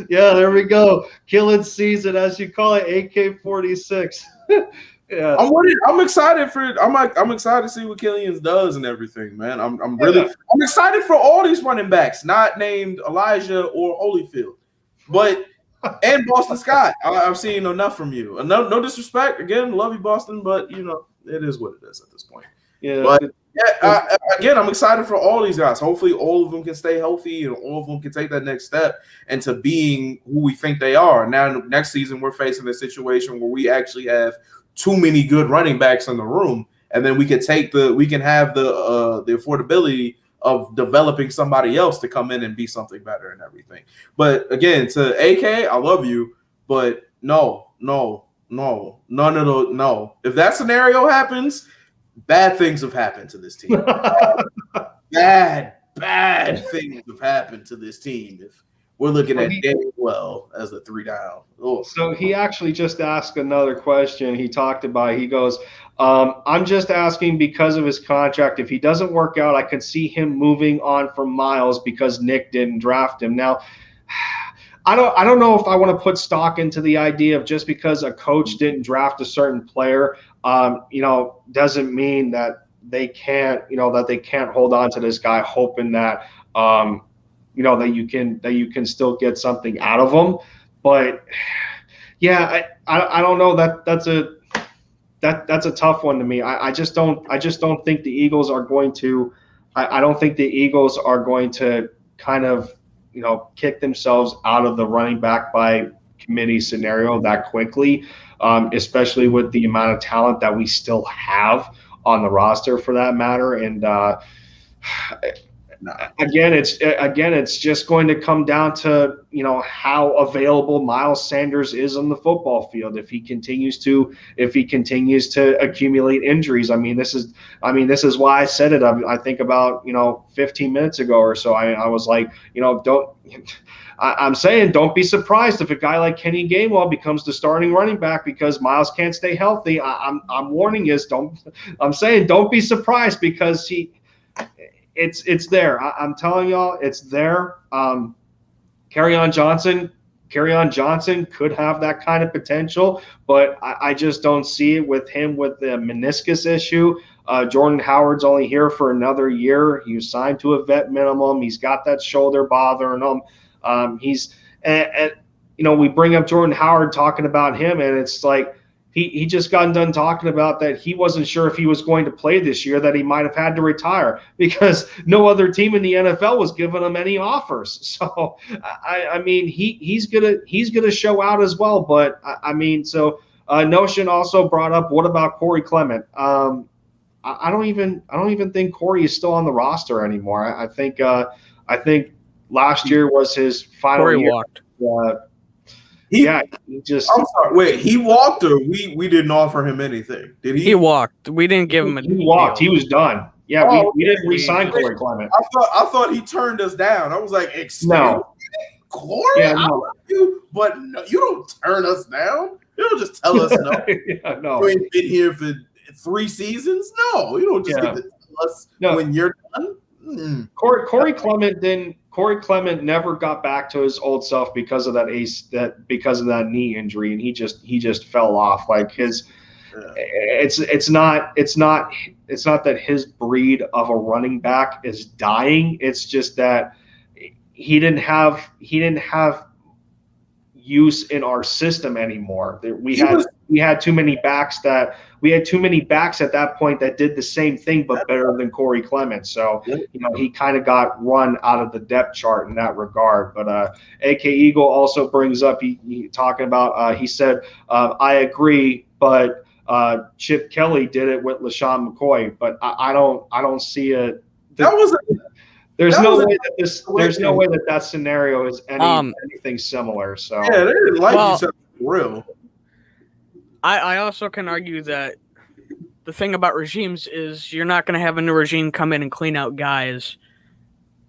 Yeah, there we go. Killing season, as you call it, AK-46. Yeah, I'm excited to see what Killins does and everything, man. I'm excited for all these running backs, not named Elijah or Holyfield, but and Boston Scott. I've seen enough from you. No disrespect, again, love you, Boston, but it is what it is at this point. Yeah, but again, I'm excited for all these guys. Hopefully, all of them can stay healthy and all of them can take that next step into being who we think they are. Now, next season, we're facing a situation where we actually have too many good running backs in the room, and then we can have the affordability of developing somebody else to come in and be something better and everything. But again, to AK, I love you, but no, none of those. No, if that scenario happens, bad things have happened to this team. bad things have happened to this team. If we're looking at Gamewell as the 3 down. Oh. So he actually just asked another question. He goes, I'm just asking because of his contract. If he doesn't work out, I could see him moving on from Miles because Nick didn't draft him. Now, I don't know if I want to put stock into the idea of just because a coach didn't draft a certain player, doesn't mean that they can't hold on to this guy, hoping that that you can still get something out of him. But yeah, I don't know, that's a tough one to me. I just don't think the Eagles are going to. I don't think the Eagles are going to kind of kick themselves out of the running back by committee scenario that quickly, especially with the amount of talent that we still have on the roster for that matter. And again, it's just going to come down to how available Miles Sanders is on the football field. If he continues to accumulate injuries, this is why I said it. I think about 15 minutes ago or so. I was like, I'm saying don't be surprised if a guy like Kenny Gamewell becomes the starting running back because Miles can't stay healthy. I'm warning you, don't be surprised because it's there. I'm telling y'all, it's there. Kerryon Johnson could have that kind of potential, but I just don't see it with him with the meniscus issue. Jordan Howard's only here for another year. He was signed to a vet minimum. He's got that shoulder bothering him. We bring up Jordan Howard talking about him, and it's like he just got done talking about that he wasn't sure if he was going to play this year, that he might have had to retire because no other team in the NFL was giving him any offers. So he's gonna show out as well. But Notion also brought up, what about Corey Clement? I don't even think Corey is still on the roster anymore. I think last year was his final Corey year. Walked. I'm sorry. Wait, he walked, or we didn't offer him anything? Did he? He walked. We didn't give him a He walked. deal. He was done. Yeah, we didn't re-sign Corey Clement. I thought he turned us down. I was like, excuse me, Corey, yeah, I love you, but no, you don't turn us down. You don't just tell us no. Yeah, no. You ain't been here for 3 seasons. No, you don't just get to tell us when you're done. Corey Clement never got back to his old self because of that knee injury, and he just fell off. Like it's not that his breed of a running back is dying. It's just that he didn't have use in our system anymore. we had too many backs at that point that did the same thing but better than Corey Clement. So he kind of got run out of the depth chart in that regard. But AK Eagle also brings up he talking about he said I agree, but Chip Kelly did it with LaShawn McCoy, but I don't see it. There's no way that scenario is anything similar. So yeah, they didn't like each other for real. I also can argue that the thing about regimes is you're not going to have a new regime come in and clean out guys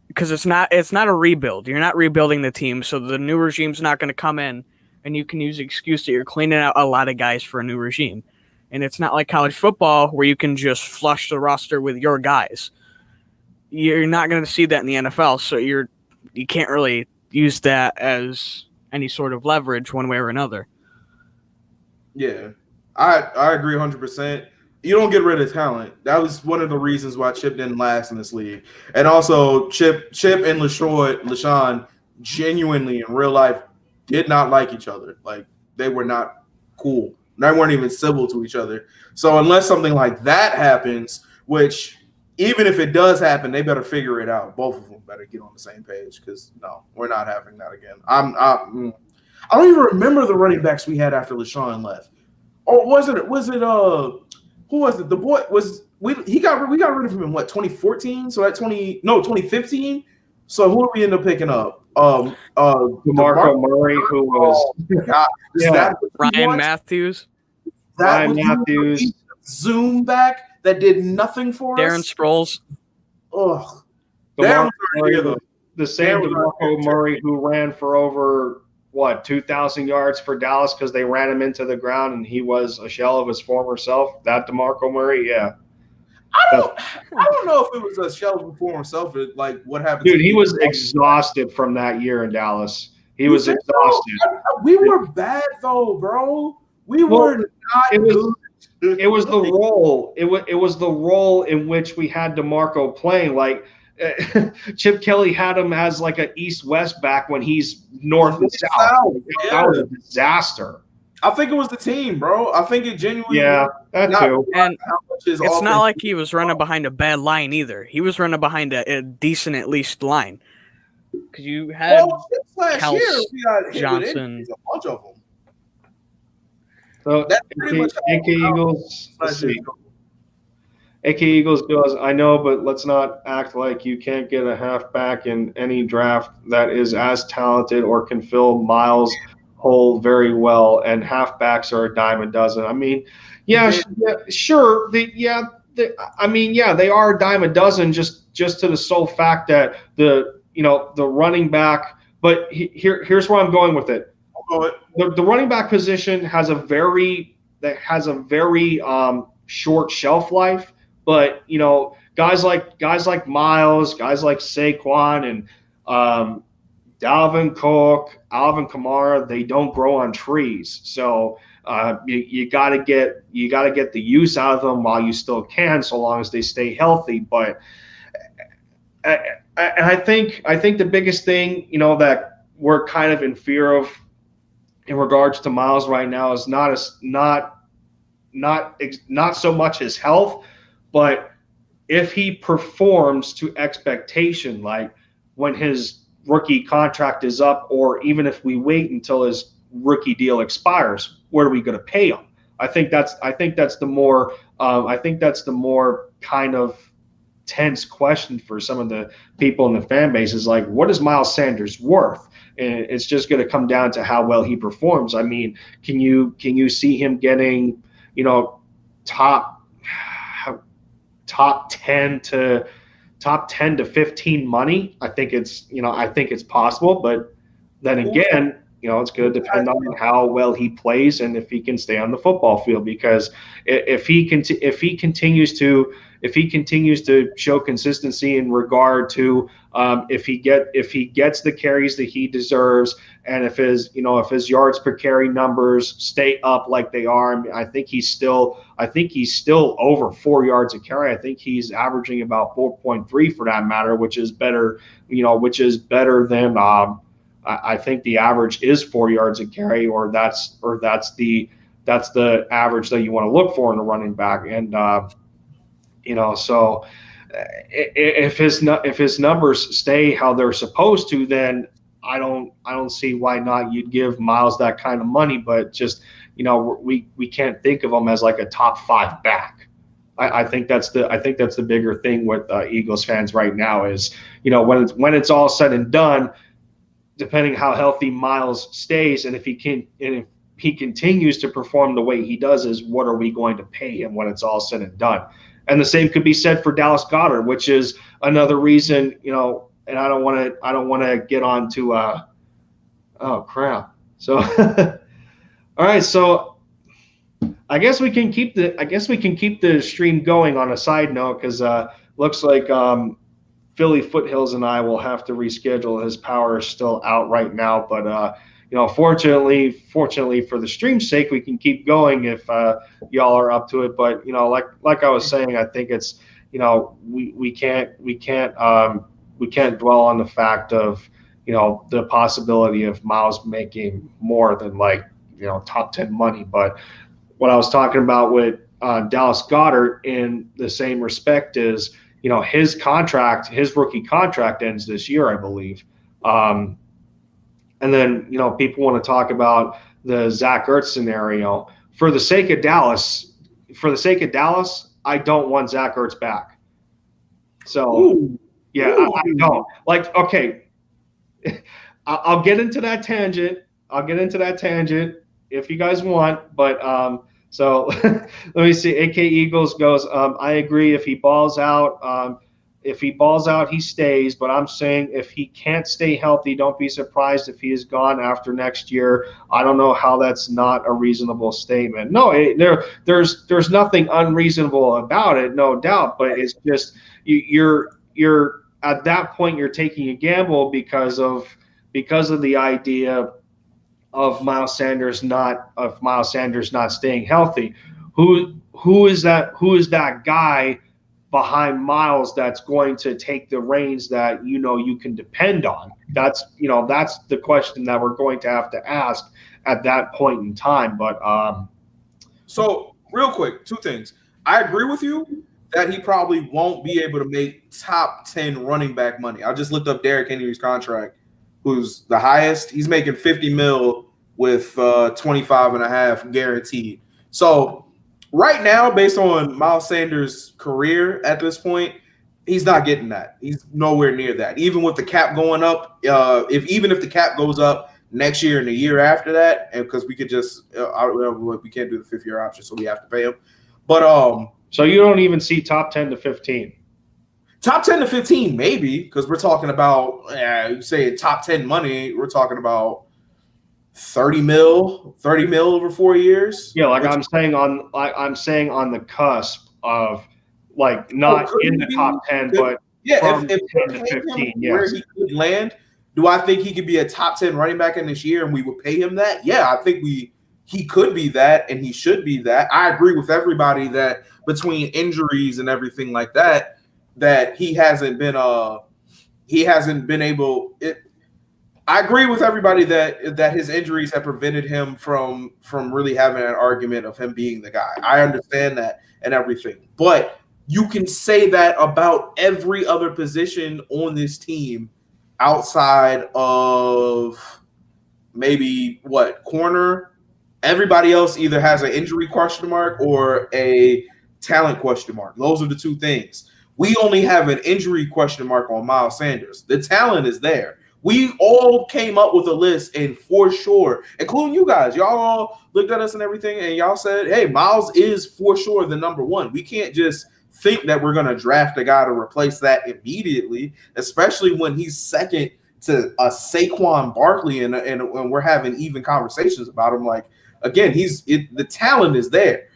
because it's not a rebuild. You're not rebuilding the team, so the new regime's not going to come in and you can use the excuse that you're cleaning out a lot of guys for a new regime. And it's not like college football where you can just flush the roster with your guys. You're not going to see that in the NFL, so you can't really use that as any sort of leverage one way or another. Yeah, I agree 100%. You don't get rid of talent. That was one of the reasons why Chip didn't last in this league. And also, Chip and LaShawn genuinely in real life did not like each other. Like, they were not cool. They weren't even civil to each other. So unless something like that happens, which even if it does happen, they better figure it out. Both of them better get on the same page because, no, we're not having that again. I don't even remember the running backs we had after LaShawn left. Or was it who was it? The boy we got rid of him in what, 2014? So at 2015. So who did we end up picking up? DeMarco Murray, who was Ryan Matthews. Ryan Matthews. Zoom back that did nothing for us. Darren Sproles. Ugh. The same DeMarco Murray who ran for over 2,000 yards for Dallas because they ran him into the ground and he was a shell of his former self. That DeMarco Murray, yeah. I don't know if it was a shell of his former self. Like what happened? Dude, he was exhausted from that year in Dallas. He was exhausted. We were bad though, bro. We were not good. It was the role. It was the role in which we had DeMarco playing. Like Chip Kelly had him as like an east-west back when he's north and south. That was a disaster. I think it was the team, bro. I think it genuinely. Yeah, that too. And it's not like he was running behind a bad line either. He was running behind a decent, at least, line. Because you had last year, we got Johnson, a bunch of them. So AK Eagles. Let's see. AK Eagles goes, I know, but let's not act like you can't get a halfback in any draft that is as talented or can fill Miles' hole very well, and halfbacks are a dime a dozen. I mean, sure. They are a dime a dozen just to the sole fact that the running back. But here's where I'm going with it. The running back position has a very short shelf life. But guys like Miles, guys like Saquon, and Dalvin Cook, Alvin Kamara, they don't grow on trees. So you gotta get the use out of them while you still can, so long as they stay healthy. But I think the biggest thing that we're kind of in fear of in regards to Miles right now is not so much his health. But if he performs to expectation, like when his rookie contract is up, or even if we wait until his rookie deal expires, where are we going to pay him? I think that's the more kind of tense question for some of the people in the fan base is like, what is Miles Sanders worth? And it's just going to come down to how well he performs. I mean, can you see him getting top 10 to 15 money? I think it's possible, but then again, it's going to depend on how well he plays and if he can stay on the football field. Because if he continues to show consistency in regard to if he gets the carries that he deserves, and if his yards per carry numbers stay up like they are, I think he's still over 4 yards a carry. I think he's averaging about 4.3 for that matter, which is better than I think the average is 4 yards a carry, or that's the that's the average that you want to look for in a running back. And so if his numbers stay how they're supposed to, then I don't see why not. You'd give Miles that kind of money, but just we can't think of him as like a top 5 back. I think that's the bigger thing with Eagles fans right now is when it's all said and done, depending how healthy Miles stays and if he continues to perform the way he does, is what are we going to pay him when it's all said and done? And the same could be said for Dallas Goddard, which is another reason, and I don't want to get on to oh crap. So all right, so I guess we can keep the stream going on a side note, because looks like Philly Foothills and I will have to reschedule. His power is still out right now, but fortunately for the stream's sake, we can keep going if y'all are up to it. But like I was saying, I think it's we can't dwell on the fact of the possibility of Miles making more than top 10 money. But what I was talking about with Dallas Goddard in the same respect is his rookie contract ends this year, I believe. And then, people want to talk about the Zach Ertz scenario. For the sake of Dallas, I don't want Zach Ertz back. So, yeah, I don't. Okay, I'll get into that tangent. If you guys want. But so let me see. AK Eagles goes, I agree. If he balls out, he stays. But I'm saying if he can't stay healthy, don't be surprised if he is gone after next year. I don't know how that's not a reasonable statement. No, there's nothing unreasonable about it, no doubt. But it's just you're at that point you're taking a gamble because of the idea of Miles Sanders not staying healthy. Who is that guy behind Miles that's going to take the reins that you can depend on? That's the question that we're going to have to ask at that point in time. But so real quick, 2 things. I agree with you that he probably won't be able to make top 10 running back money. I just looked up Derrick Henry's contract, who's the highest. He's making $50 million with 25.5 guaranteed. So right now, based on Miles Sanders' career at this point, he's not getting that. He's nowhere near that. Even with the cap going up, even if the cap goes up next year and the year after that, and because we could just we can't do the 5th-year option, so we have to pay him. But so you don't even see top 10 to 15. Top 10 to 15, maybe, because we're talking about you say top 10 money. We're talking about $30 million over 4 years. Yeah, I'm saying on the cusp of not in the top 10, but yeah, from if 10 to 15, yes. Where he could land, do I think he could be a top 10 running back in this year and we would pay him that? Yeah, I think he could be that and he should be that. I agree with everybody that between injuries and everything like that he hasn't been able. I agree with everybody that his injuries have prevented him from really having an argument of him being the guy. I understand that and everything, but you can say that about every other position on this team outside of maybe corner. Everybody else either has an injury question mark or a talent question mark. Those are the 2 things. We only have an injury question mark on Miles Sanders. The talent is there. We all came up with a list, and for sure, including you guys, y'all all looked at us and everything, and y'all said, hey, Miles is for sure the number 1. We can't just think that we're going to draft a guy to replace that immediately, especially when he's second to a Saquon Barkley, and we're having even conversations about him. Again, the talent is there.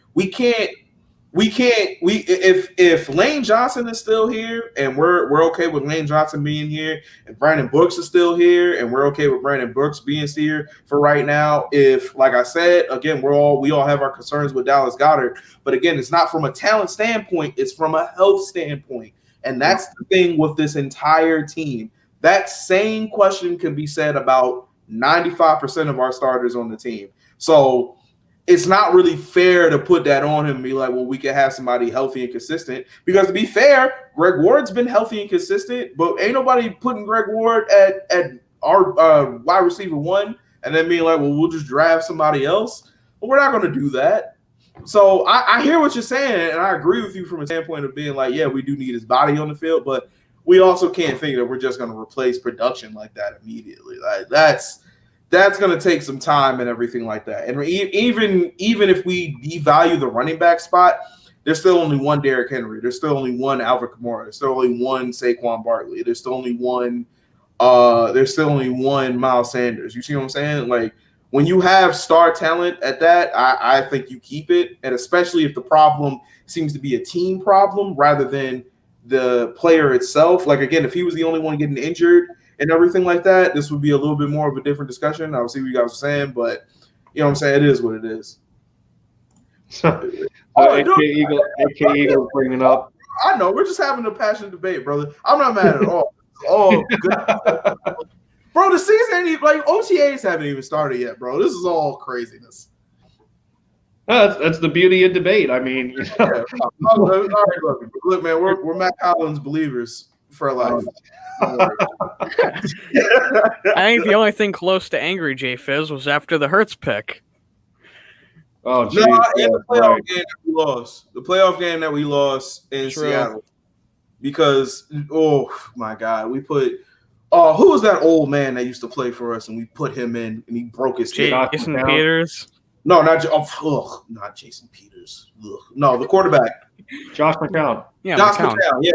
If Lane Johnson is still here and we're okay with Lane Johnson being here, and Brandon Brooks is still here and we're okay with Brandon Brooks being here for right now, if, like I said, again, we all have our concerns with Dallas Goddard, but again, it's not from a talent standpoint, it's from a health standpoint. And that's the thing with this entire team. That same question can be said about 95% of our starters on the team. So it's not really fair to put that on him and be like, well, we can have somebody healthy and consistent. Because to be fair, Greg Ward's been healthy and consistent, but ain't nobody putting Greg Ward at our wide receiver 1 and then being like, well, we'll just draft somebody else. But we're not going to do that. So I hear what you're saying, and I agree with you from a standpoint of being like, yeah, we do need his body on the field, but we also can't think that we're just going to replace production like that immediately. Like that's going to take some time and everything like that. And even if we devalue the running back spot, there's still only one Derrick Henry. There's still only one Alvin Kamara. There's still only one Saquon Barkley. There's still only one Miles Sanders. You see what I'm saying? Like, when you have star talent at that, I think you keep it. And especially if the problem seems to be a team problem rather than the player itself. Like, again, if he was the only one getting injured and everything like that, this would be a little bit more of a different discussion. I'll see what you guys are saying, but you know what I'm saying? It is what it is. AK Eagle bringing up. I know. We're just having a passionate debate, brother. I'm not mad at all. Oh, good. Bro, the season ain't even, like, OTAs haven't even started yet, bro. This is all craziness. That's the beauty of debate. I mean, yeah, look, man, we're Matt Collins believers for life. I think the only thing close to angry J Fizz was after the Hurts pick. Oh, geez, no, in the playoff game that we lost. The playoff game that we lost in Seattle. Because, oh my God, we put who was that old man that used to play for us and we put him in and he broke his hip? Jason Peters. No, not Jason Peters. Ugh. No, the quarterback. Josh McCown. Yeah, Josh McCown. Yeah,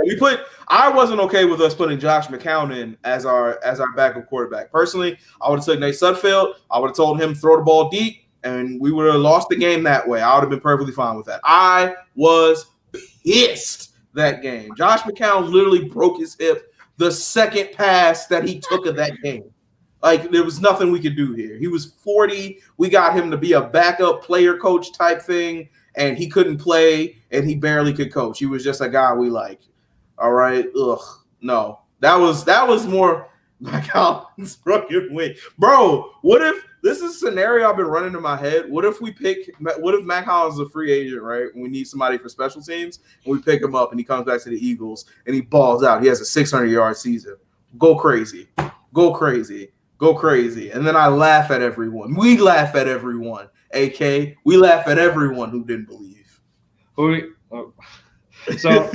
I wasn't okay with us putting Josh McCown in as our backup quarterback. Personally, I would have took Nate Sudfeld. I would have told him throw the ball deep, and we would have lost the game that way. I would have been perfectly fine with that. I was pissed that game. Josh McCown literally broke his hip the second pass that he took of that game. Like, there was nothing we could do here. He was 40. We got him to be a backup player coach type thing, and he couldn't play, and he barely could coach. He was just a guy we like. All right? Ugh. No. That was more Matt Collins broken wing. Bro, what if – this is a scenario I've been running in my head. What if Matt Collins is a free agent, right? And we need somebody for special teams, and we pick him up, and he comes back to the Eagles, and he balls out. He has a 600-yard season. Go crazy. Go crazy. Go crazy. And then I laugh at everyone. We laugh at everyone, AK. We laugh at everyone who didn't believe. So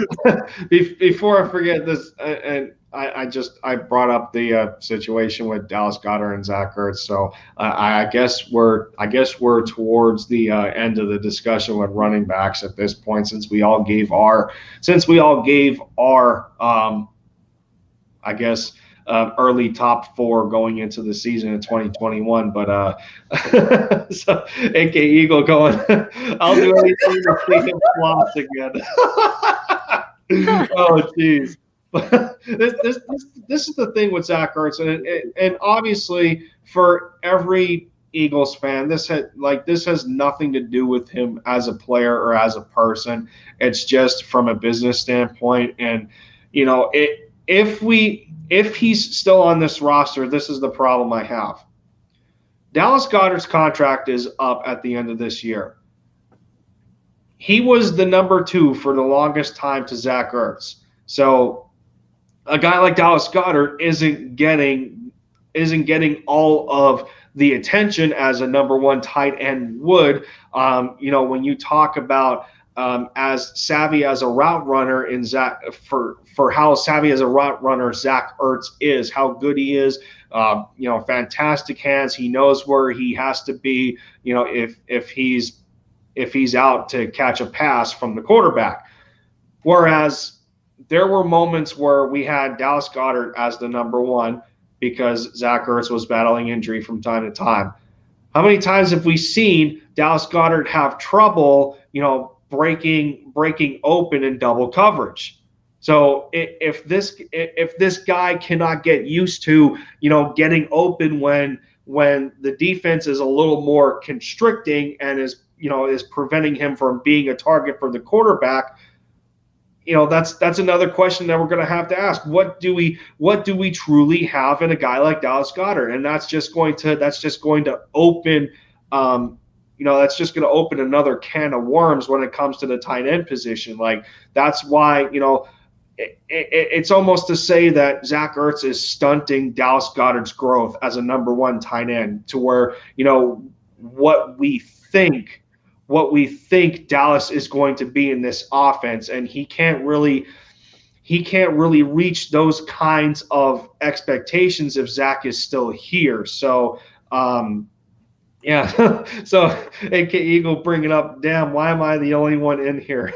before I forget this, and I brought up the situation with Dallas Goddard and Zach Ertz. So I guess we're towards the end of the discussion with running backs at this point, since we all gave our early top 4 going into the season in 2021. But so AK Eagle going, I'll do anything to see him floss again. Oh, jeez. This is the thing with Zach Ertz, and obviously for every Eagles fan, this has nothing to do with him as a player or as a person. It's just from a business standpoint, and you know, if he's still on this roster, this is the problem I have. Dallas Goddard's contract is up at the end of this year. He was the number 2 for the longest time to Zach Ertz. So a guy like Dallas Goddard isn't getting all of the attention as a number 1 tight end would. You know, when you talk about as savvy as a route runner in Zach, for how savvy as a route runner Zach Ertz is, how good he is, you know, fantastic hands. He knows where he has to be, you know, if he's out to catch a pass from the quarterback. Whereas there were moments where we had Dallas Goddard as the number 1 because Zach Ertz was battling injury from time to time. How many times have we seen Dallas Goddard have trouble, you know, breaking open in double coverage? So if this guy cannot get used to, you know, getting open when the defense is a little more constricting and is preventing him from being a target for the quarterback, you know, that's another question that we're going to have to ask. What do we truly have in a guy like Dallas Goddard? And that's just going to open that's just going to open another can of worms when it comes to the tight end position. Like, that's why, it's almost to say that Zach Ertz is stunting Dallas Goddard's growth as a number one tight end, to where, what we think Dallas is going to be in this offense, and he can't really reach those kinds of expectations if Zach is still here. So, yeah. So, AK Eagle bringing up, damn, why am I the only one in here?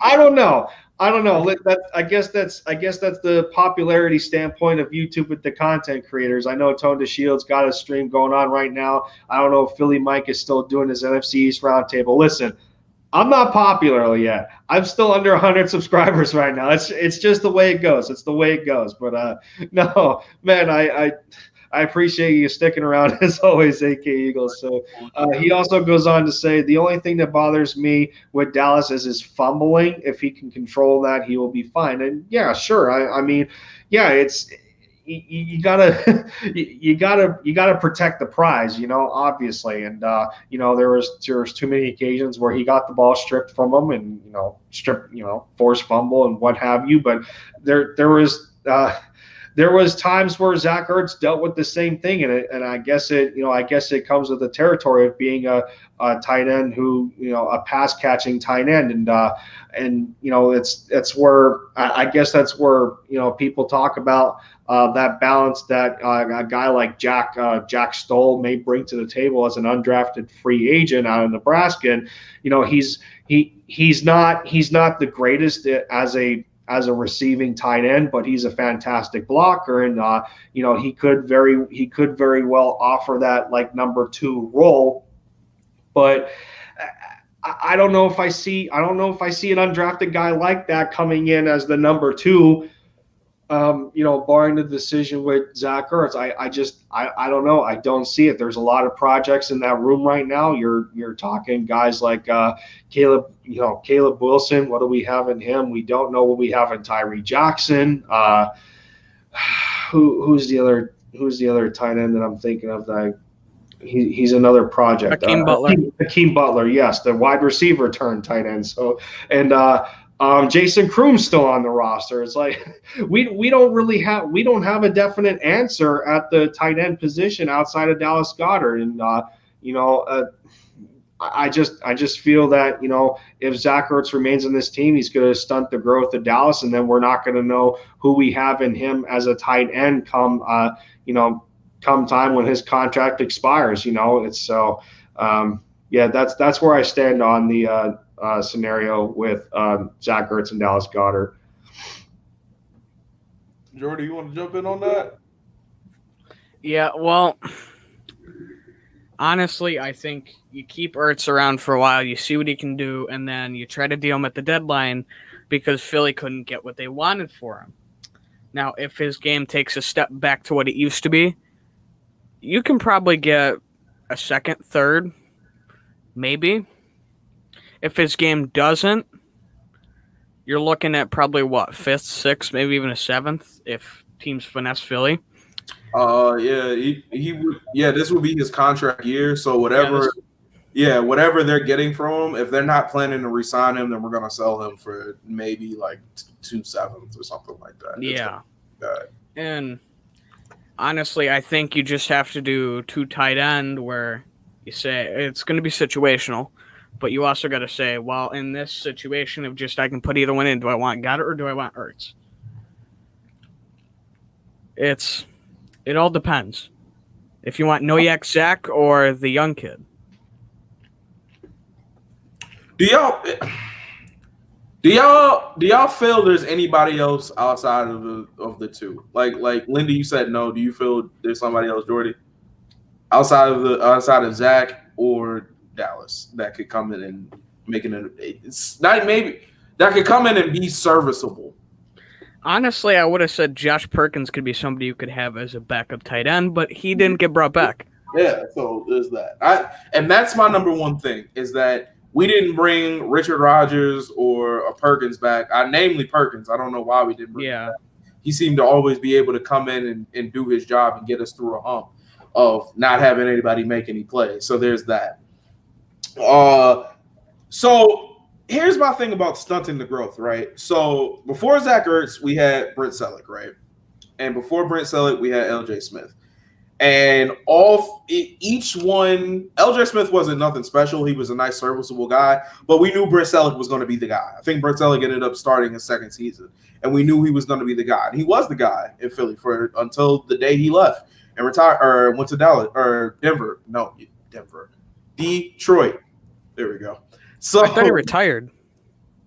I don't know. I guess that's the popularity standpoint of YouTube with the content creators. I know Tone DeShield's got a stream going on right now. I don't know if Philly Mike is still doing his NFC East roundtable. Listen, I'm not popular yet. I'm still under 100 subscribers right now. It's just the way it goes. It's the way it goes. But no, man, I appreciate you sticking around as always, AK Eagles. So he also goes on to say, the only thing that bothers me with Dallas is his fumbling. If he can control that, he will be fine. And yeah, sure. I mean, yeah, it's you gotta protect the prize, obviously. And there was too many occasions where he got the ball stripped from him and forced fumble and what have you. But there was times where Zach Ertz dealt with the same thing, and I guess it comes with the territory of being a tight end who, a pass catching tight end, and that's where I guess that's where people talk about that balance that a guy like Jack Stoll may bring to the table as an undrafted free agent out of Nebraska, and he's not the greatest as a receiving tight end, but he's a fantastic blocker, and he could very well offer that like number 2 role. But I don't know if I see an undrafted guy like that coming in as the number 2. Barring the decision with Zach Ertz, I don't know. I don't see it. There's a lot of projects in that room right now. You're talking guys like Caleb Wilson. What do we have in him? We don't know what we have in Tyree Jackson. Who's the other tight end that I'm thinking of? He's another project. Hakeem Butler, yes, the wide receiver turned tight end. So, and Jason Kroom's still on the roster. It's like we don't have a definite answer at the tight end position outside of Dallas Goddard, and I just feel that if Zach Ertz remains on this team, he's going to stunt the growth of Dallas, and then we're not going to know who we have in him as a tight end come time when his contract expires. It's so that's where I stand on the scenario with Zach Ertz and Dallas Goddard. Jordy, you want to jump in on that? Yeah, well, honestly, I think you keep Ertz around for a while, you see what he can do, and then you try to deal him at the deadline because Philly couldn't get what they wanted for him. Now, if his game takes a step back to what it used to be, you can probably get a second, third, maybe. If his game doesn't, you're looking at probably fifth, sixth, maybe even a seventh if teams finesse Philly. He would. Yeah, this would be his contract year. So whatever they're getting from him, if they're not planning to re-sign him, then we're gonna sell him for maybe like 2 sevenths or something like that. Yeah, and honestly, I think you just have to do 2 tight end where you say it's going to be situational. But you also got to say, well, in this situation of just I can put either one in, do I want Goddard or do I want Ertz? It all depends. If you want Noyak Zach or the young kid. Do y'all feel there's anybody else outside of the 2? Like Lindy, you said no. Do you feel there's somebody else, Jordy, outside of Zach or Dallas that could come in and that could come in and be serviceable? Honestly, I would have said Josh Perkins could be somebody you could have as a backup tight end, but he didn't get brought back. Yeah, so there's that. And that's my number one thing is that we didn't bring Richard Rodgers or a Perkins back. Namely Perkins. I don't know why we didn't bring him back. He seemed to always be able to come in and do his job and get us through a hump of not having anybody make any plays. So there's that. So here's my thing about stunting the growth, right? So before Zach Ertz, we had Brent Selleck, right? And before Brent Selleck, we had LJ Smith. And each one, LJ Smith wasn't nothing special. He was a nice, serviceable guy, but we knew Brent Selleck was going to be the guy. I think Brent Selleck ended up starting his second season, and we knew he was going to be the guy. And he was the guy in Philly until the day he left and retired or went to Dallas or Denver. No, Denver, Detroit. There we go. So I thought he retired.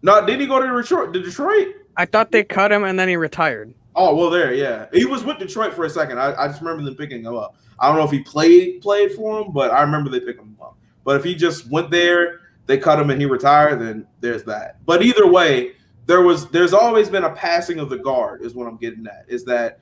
No, did he go to Detroit? I thought they cut him and then he retired. Oh, well, yeah. He was with Detroit for a second. I just remember them picking him up. I don't know if he played for him, but I remember they picked him up. But if he just went there, they cut him and he retired, then there's that. But either way, there's always been a passing of the guard is what I'm getting at, is that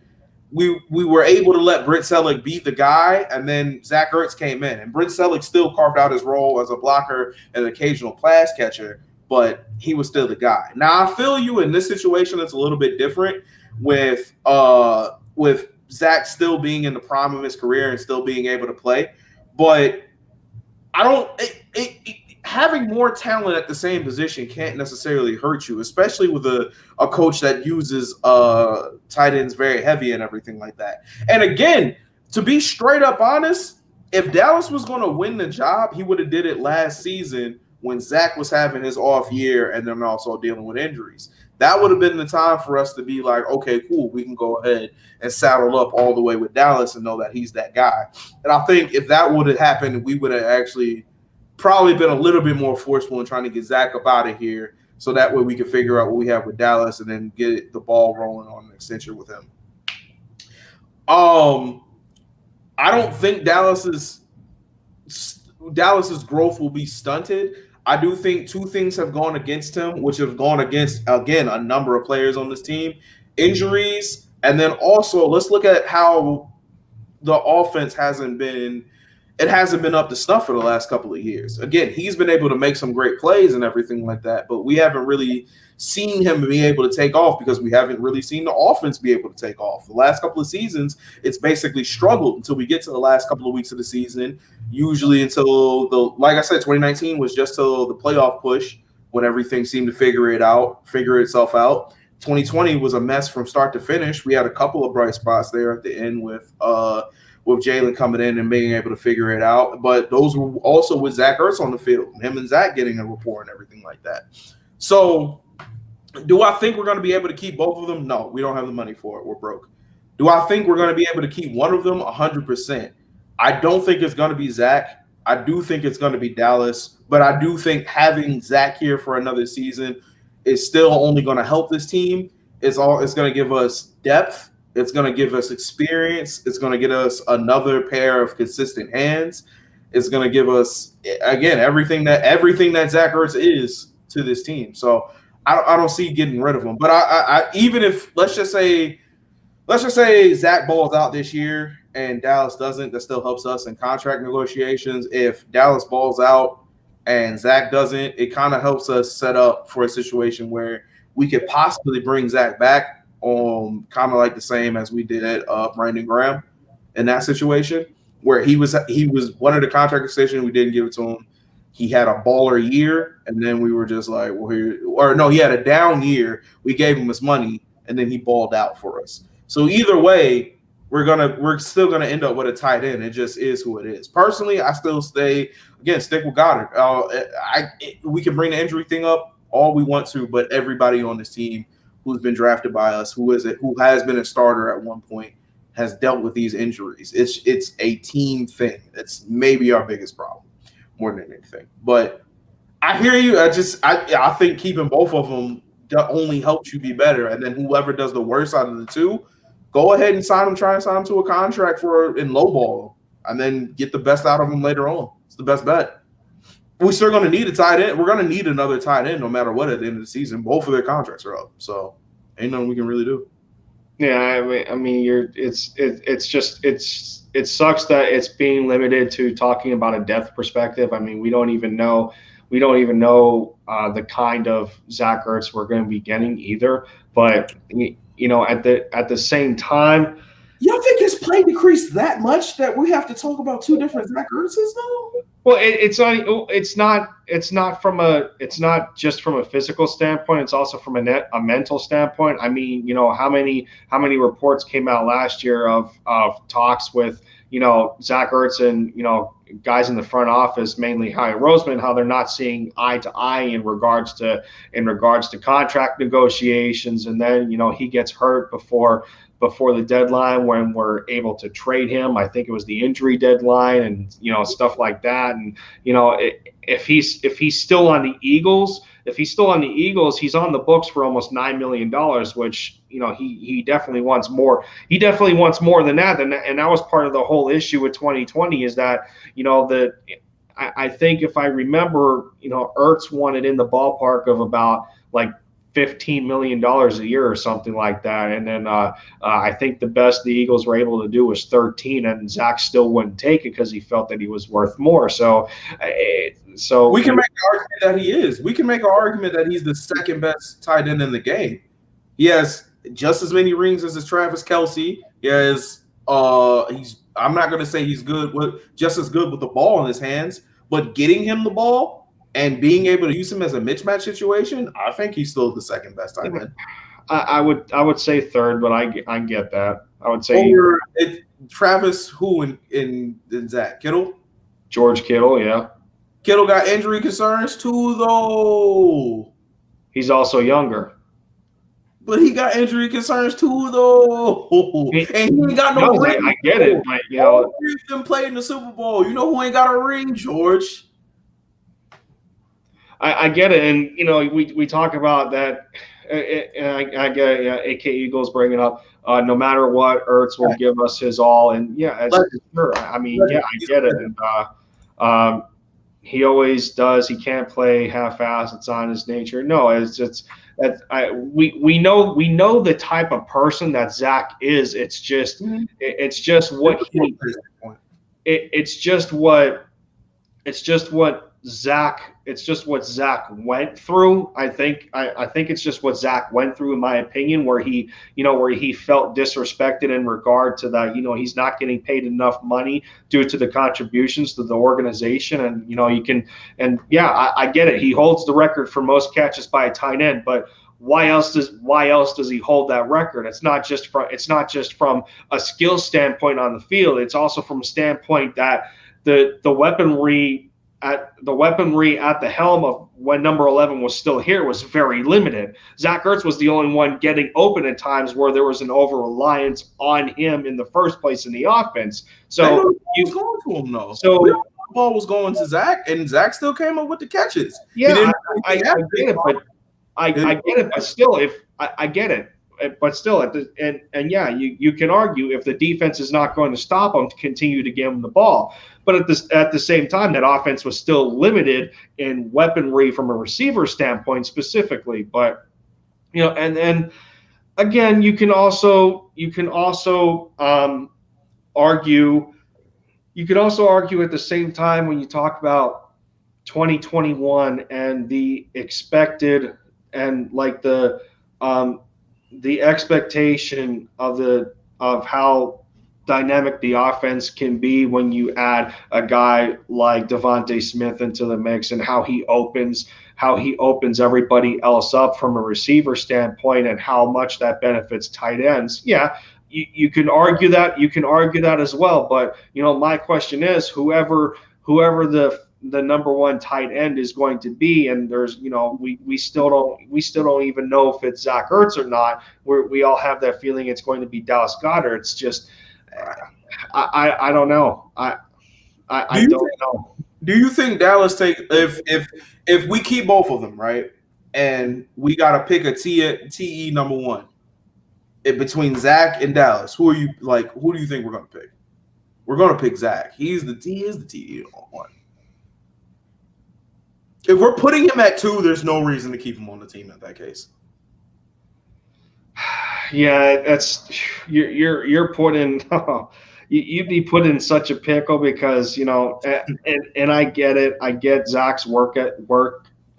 we were able to let Brent Selleck be the guy, and then Zach Ertz came in. And Brent Selleck still carved out his role as a blocker and an occasional pass catcher, but he was still the guy. Now, I feel you in this situation, it's a little bit different with Zach still being in the prime of his career and still being able to play. But I don't having more talent at the same position can't necessarily hurt you, especially with a coach that uses tight ends very heavy and everything like that. And again, to be straight up honest, if Dallas was going to win the job, he would have did it last season when Zach was having his off year and then also dealing with injuries. That would have been the time for us to be like, okay, cool, we can go ahead and saddle up all the way with Dallas and know that he's that guy. And I think if that would have happened, we would have actually probably been a little bit more forceful in trying to get Zach up out of here so that way we can figure out what we have with Dallas and then get the ball rolling on an extension with him. I don't think Dallas's growth will be stunted. I do think two things have gone against him, which have gone against, again, a number of players on this team. Injuries, and then also let's look at how the offense hasn't been up to snuff for the last couple of years. Again, he's been able to make some great plays and everything like that, but we haven't really seen him be able to take off because we haven't really seen the offense be able to take off. The last couple of seasons, it's basically struggled until we get to the last couple of weeks of the season, usually until like I said, 2019 was just till the playoff push when everything seemed to figure itself out. 2020 was a mess from start to finish. We had a couple of bright spots there at the end with Jalen coming in and being able to figure it out. But those were also with Zach Ertz on the field, him and Zach getting a rapport and everything like that. So do I think we're going to be able to keep both of them? No, we don't have the money for it. We're broke. Do I think we're going to be able to keep one of them? 100%. I don't think it's going to be Zach. I do think it's going to be Dallas. But I do think having Zach here for another season is still only going to help this team. It's going to give us depth. It's going to give us experience. It's going to get us another pair of consistent hands. It's going to give us, again, everything that Zach Ertz is to this team. So I don't see getting rid of him. But I even if let's just say Zach balls out this year and Dallas doesn't, that still helps us in contract negotiations. If Dallas balls out and Zach doesn't, it kind of helps us set up for a situation where we could possibly bring Zach back on kind of like the same as we did at Brandon Graham in that situation where he was wanted a contract extension. We didn't give it to him. He had a baller year, and then we were just like, well, he had a down year. We gave him his money, and then he balled out for us. So either way, we're still gonna end up with a tight end. It just is who it is. Personally, I still stick with Goddard. We can bring the injury thing up all we want to, but everybody on this team who's been drafted by us, who has been a starter at one point, has dealt with these injuries. It's a team thing. It's maybe our biggest problem more than anything. But I hear you. I think keeping both of them only helps you be better. And then whoever does the worst out of the two, go ahead and try and sign them to a contract in lowball, and then get the best out of them later on. It's the best bet. We're still going to need a tight end. We're going to need another tight end no matter what at the end of the season. Both of their contracts are up, so ain't nothing we can really do. Yeah, I mean, it sucks that it's being limited to talking about a depth perspective. I mean, we don't even know the kind of Zach Ertz we're going to be getting either. But at the same time, y'all think his play decreased that much that we have to talk about two different Zach Ertzes though? Well, it's not from it's not just from a physical standpoint. It's also from a mental standpoint. I mean, how many reports came out last year of talks with, Zach Ertz and, guys in the front office, mainly Howie Roseman, how they're not seeing eye to eye in regards to contract negotiations. And then, he gets hurt before the deadline when we're able to trade him. I think it was the injury deadline and, stuff like that. And, if he's still on the Eagles, he's on the books for almost $9 million, which, he definitely wants more. He definitely wants more than that. And that was part of the whole issue with 2020 is that, I think if I remember, Ertz wanted in the ballpark of about like $15 million a year or something like that. And then I think the best the Eagles were able to do was 13, and Zach still wouldn't take it because he felt that he was worth more. So we can make an argument that he is. We can make an argument that he's the second best tight end in the game. He has just as many rings as Travis Kelce. He has I'm not going to say he's just as good with the ball in his hands, but getting him the ball and being able to use him as a mismatch situation, I think he's still the second best tight end. I would say third, but I get that. I would say over Travis, who in Zach Kittle, George Kittle, yeah. Kittle got injury concerns too, though. He's also younger. But he got injury concerns too, though. And he ain't got no ring. I get it, but all three of them played in the Super Bowl. You know who ain't got a ring, George? I get it, and we talk about that, and I get it. AK Eagles bringing up. No matter what, Ertz will give us his all, and sure. I mean, I get it, and he always does. He can't play half-ass. It's on his nature. No, we know the type of person that Zach is. It's just what Zach went through. I think it's just what Zach went through, in my opinion, where he felt disrespected in regard to that. He's not getting paid enough money due to the contributions to the organization, and I get it. He holds the record for most catches by a tight end, but why else does he hold that record? It's not just from a skill standpoint on the field. It's also from a standpoint that the weaponry at the helm of when number 11 was still here was very limited. Zach Ertz was the only one getting open at times where there was an over-reliance on him in the first place in the offense. So you going to him though. So the ball was going to Zach, and Zach still came up with the catches. Yeah, I get it, but I get it, but still, I get it. But still, you can argue if the defense is not going to stop him to continue to give him the ball. But at the same time, that offense was still limited in weaponry from a receiver standpoint specifically. But and then again, you can also argue. You could also argue at the same time when you talk about 2021 and the expected and like the expectation of how dynamic the offense can be when you add a guy like Devontae Smith into the mix, and how he opens everybody else up from a receiver standpoint, and how much that benefits tight ends. Yeah, you can argue that. You can argue that as well. But my question is, whoever the number one tight end is going to be, and there's we still don't even know if it's Zach Ertz or not. We all have that feeling it's going to be Dallas Goddard. It's just I don't know. I don't know. Do you think Dallas if we keep both of them, right, and we got to pick a TE number one between Zach and Dallas? Who do you think we're going to pick? We're going to pick Zach. He is the TE one. If we're putting him at 2, there's no reason to keep him on the team in that case. Yeah, that's you're put in. You'd be put in such a pickle because and I get it. I get Zach's work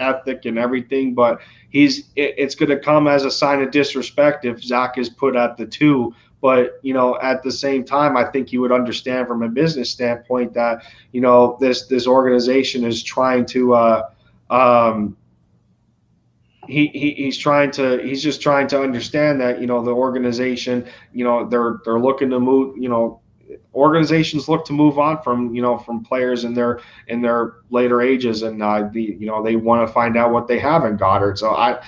ethic and everything, but it's going to come as a sign of disrespect if Zach is put at the 2. But, at the same time, I think you would understand from a business standpoint that, this organization is trying to he's just trying to understand that, the organization, they're looking to move, organizations look to move on from players in their later ages, and they want to find out what they have in Goddard. So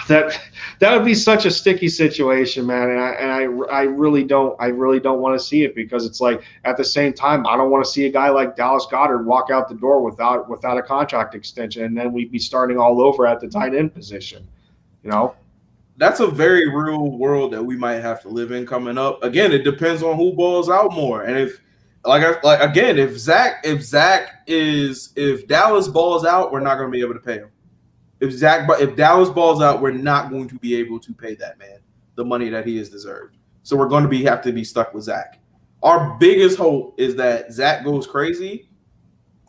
that would be such a sticky situation, man. And I really don't want to see it, because it's like, at the same time, I don't want to see a guy like Dallas Goddard walk out the door without a contract extension, and then we'd be starting all over at the tight end position. That's a very real world that we might have to live in coming up. Again, it depends on who balls out more, and if Dallas balls out, we're not going to be able to pay him. If Dallas balls out, we're not going to be able to pay that man the money that he has deserved. So we're going to have to be stuck with Zach. Our biggest hope is that Zach goes crazy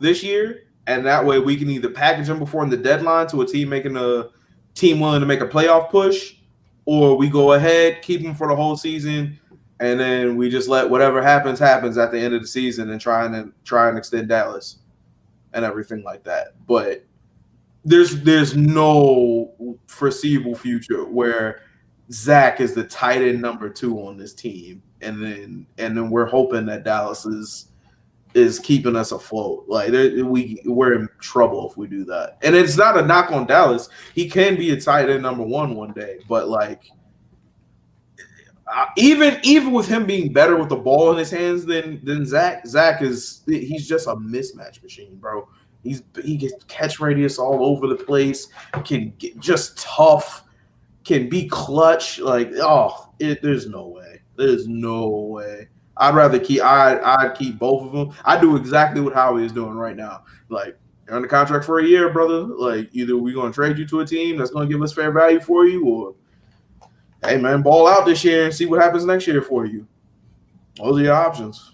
this year, and that way we can either package him before the deadline to a team willing to make a playoff push, or we go ahead, keep him for the whole season, and then we just let whatever happens at the end of the season and try and extend Dallas and everything like that. But there's no foreseeable future where Zach is the tight end number 2 on this team, and then we're hoping that Dallas is keeping us afloat. Like, we're in trouble if we do that. And it's not a knock on Dallas. He can be a tight end number 1 one day, but like, even with him being better with the ball in his hands than Zach he's just a mismatch machine, bro. He gets catch radius all over the place, can get just tough, can be clutch. Like, there's no way. There's no way. I'd keep both of them. I do exactly what Howie is doing right now. Like, you're on the contract for a year, brother. Like, either we're going to trade you to a team that's going to give us fair value for you, or, hey, man, ball out this year and see what happens next year for you. Those are your options.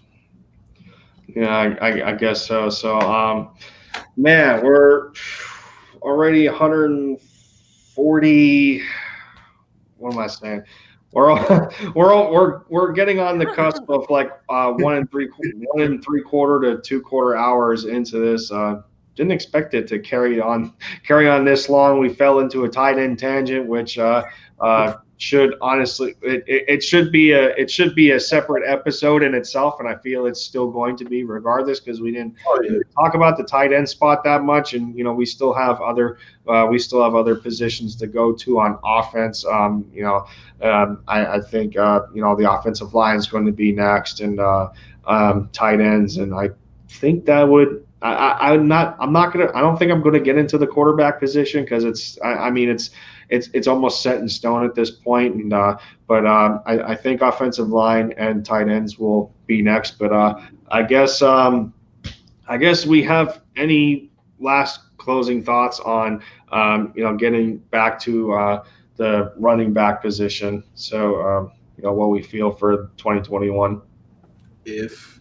Yeah, I guess so. So, man, we're already 140. What am I saying? We're getting on the cusp of like 1 3/4 to 2/4 hours into this. Didn't expect it to carry on this long. We fell into a tight end tangent, which should honestly it should be a separate episode in itself, and I feel it's still going to be regardless, because we didn't talk about the tight end spot that much, and we still have other positions to go to on offense. I think the offensive line is going to be next, and tight ends, and I think that would. I don't think I'm gonna get into the quarterback position, because it's almost set in stone at this point. And but I think offensive line and tight ends will be next. But I guess we have any last closing thoughts on getting back to the running back position. So what we feel for 2021. If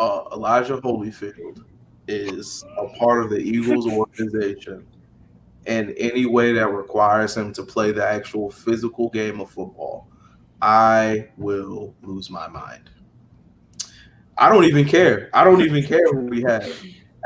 Elijah Holyfield is a part of the Eagles organization in any way that requires him to play the actual physical game of football, I will lose my mind. I don't even care. I don't even care who we have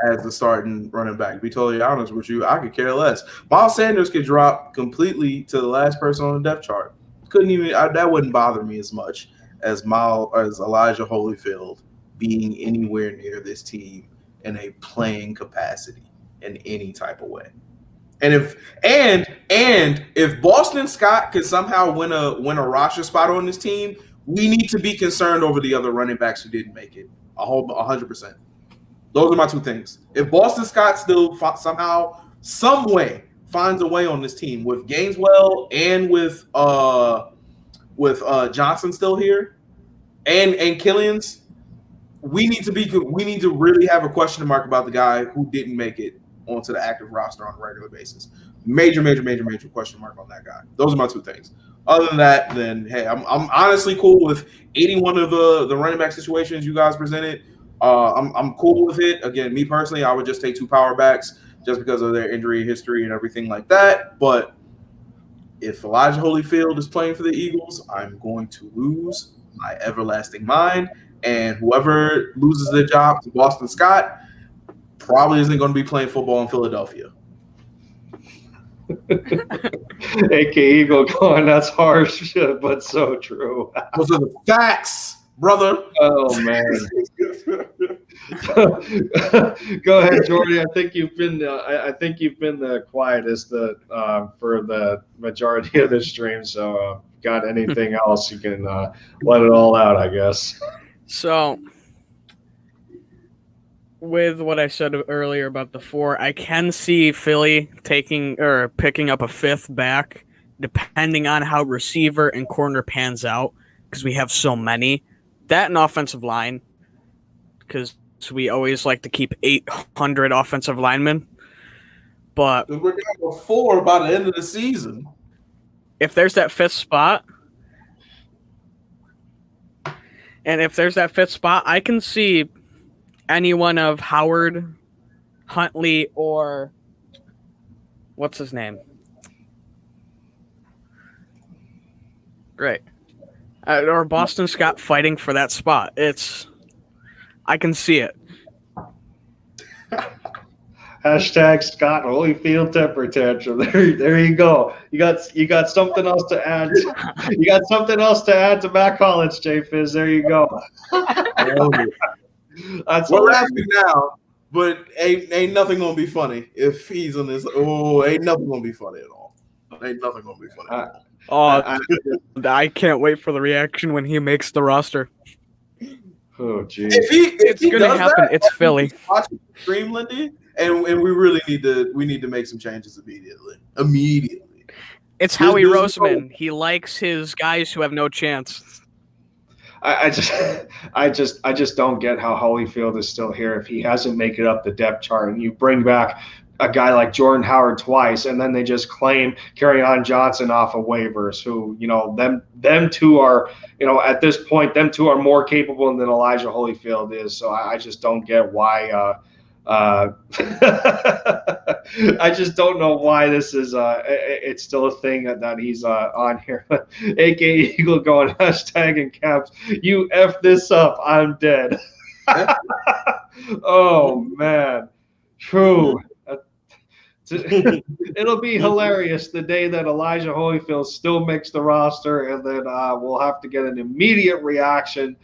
as the starting running back. To be totally honest with you, I could care less. Miles Sanders could drop completely to the last person on the depth chart. That wouldn't bother me as much as Elijah Holyfield being anywhere near this team in a playing capacity in any type of way. And if Boston Scott could somehow win a roster spot on this team, we need to be concerned over the other running backs who didn't make it. 100%. Those are my two things. If Boston Scott still somehow, some way finds a way on this team with Gamewell and with Johnson still here and Killins, we need to really have a question mark about the guy who didn't make it onto the active roster on a regular basis. Major question mark on that guy. Those are my two things. Other than that, then hey, I'm honestly cool with 81 of the running back situations you guys presented. I'm cool with it. Again, me personally, I would just take 2 power backs just because of their injury history and everything like that. But if Elijah Holyfield is playing for the Eagles, I'm going to lose my everlasting mind. And whoever loses their job to Boston Scott probably isn't going to be playing football in Philadelphia. AK Eagle going, that's harsh, but so true. Those are the facts, brother. Oh, man. Go ahead, Jordy. I think you've been the quietest for the majority of this stream. So, got anything else, you can let it all out, I guess. So, with what I said earlier about the 4, I can see Philly picking up a 5th back, depending on how receiver and corner pans out, because we have so many. That and offensive line, because we always like to keep 800 offensive linemen. But we're going to go 4 by the end of the season. If there's that 5th spot, I can see any one of Howard, Huntley, or what's his name? Great. Or Boston Scott fighting for that spot. I can see it. Hashtag Scott Holyfield temper tantrum. There you go. You got something else to add. You got something else to add to Matt Collins, J Fizz. There you go. We're laughing now, but ain't nothing gonna be funny if he's on this. Oh, ain't nothing gonna be funny at all. Ain't nothing gonna be funny at all. I can't wait for the reaction when he makes the roster. Oh, geez. If he gonna happen. It's Philly. Watch the stream, Lindy, and we really need to make some changes immediately. It's Howie Roseman. He likes his guys who have no chance. I just don't get how Holyfield is still here if he hasn't made it up the depth chart, and you bring back a guy like Jordan Howard twice, and then they just claim Kerryon Johnson off of waivers, who, them two are, at this point, them two are more capable than Elijah Holyfield is. So I just don't get why. I just don't know why this is it's still a thing that he's on here. AK Eagle going hashtag in caps, you F this up, I'm dead. Oh man, true. It'll be hilarious the day that Elijah Holyfield still makes the roster, and then we'll have to get an immediate reaction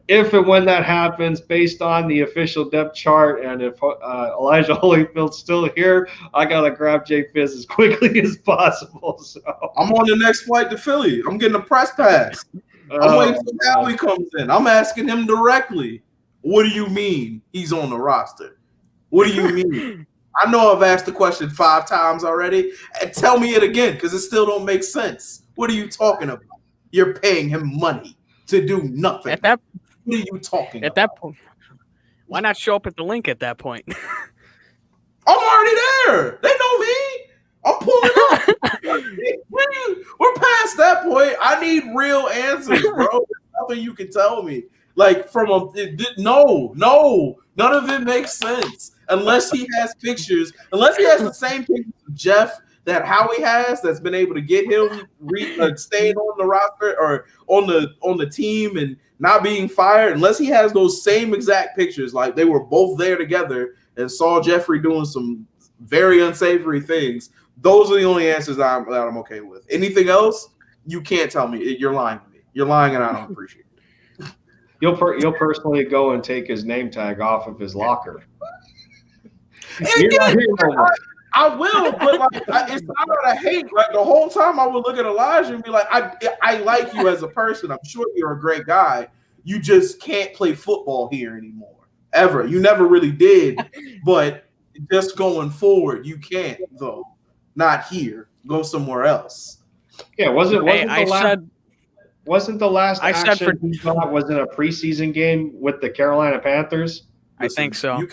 if and when that happens, based on the official depth chart. And if Elijah Holyfield's still here, I gotta grab Jay Fizz as quickly as possible. So I'm on the next flight to Philly. I'm getting a press pass. I'm waiting until Howie comes in. I'm asking him directly, what do you mean he's on the roster? What do you mean? I know I've asked the question 5 times already. And tell me it again, because it still don't make sense. What are you talking about? You're paying him money to do nothing. What are you talking about? At that point, why not show up at the link at that point? I'm already there. They know me. I'm pulling up. We're past that point. I need real answers, bro. There's nothing you can tell me. Like no, none of it makes sense unless he has pictures. Unless he has the same pictures of Jeff that Howie has, that's been able to get him staying on the roster or on the team and not being fired. Unless he has those same exact pictures, like they were both there together and saw Jeffrey doing some very unsavory things. Those are the only answers that I'm okay with. Anything else, you can't tell me. You're lying to me. You're lying, and I don't appreciate it. You'll personally go and take his name tag off of his locker. I will, but it's not that I hate. Like the whole time, I would look at Elijah and be like, I like you as a person. I'm sure you're a great guy. You just can't play football here anymore, ever. You never really did, but just going forward, you can't though. Not here. Go somewhere else. Yeah, wasn't the last action he got was in a preseason game with the Carolina Panthers? I think so. You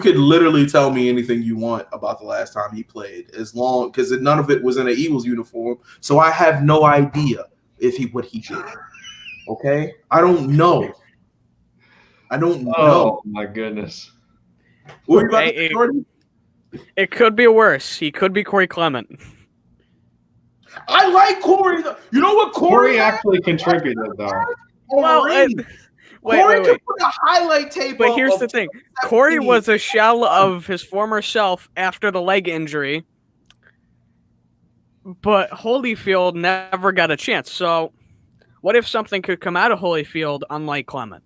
could literally tell me anything you want about the last time he played, as long because none of it was in an Eagles uniform. So I have no idea what he did. Okay, I don't know. Oh my goodness. What are you about to say, Jordan? It could be worse. He could be Corey Clement. I like Corey. You know what Corey actually contributed, though. Well, Corey wait. can put a highlight tape. But here's the thing: Corey was a shell of his former self after the leg injury, but Holyfield never got a chance. So, what if something could come out of Holyfield, unlike Clement?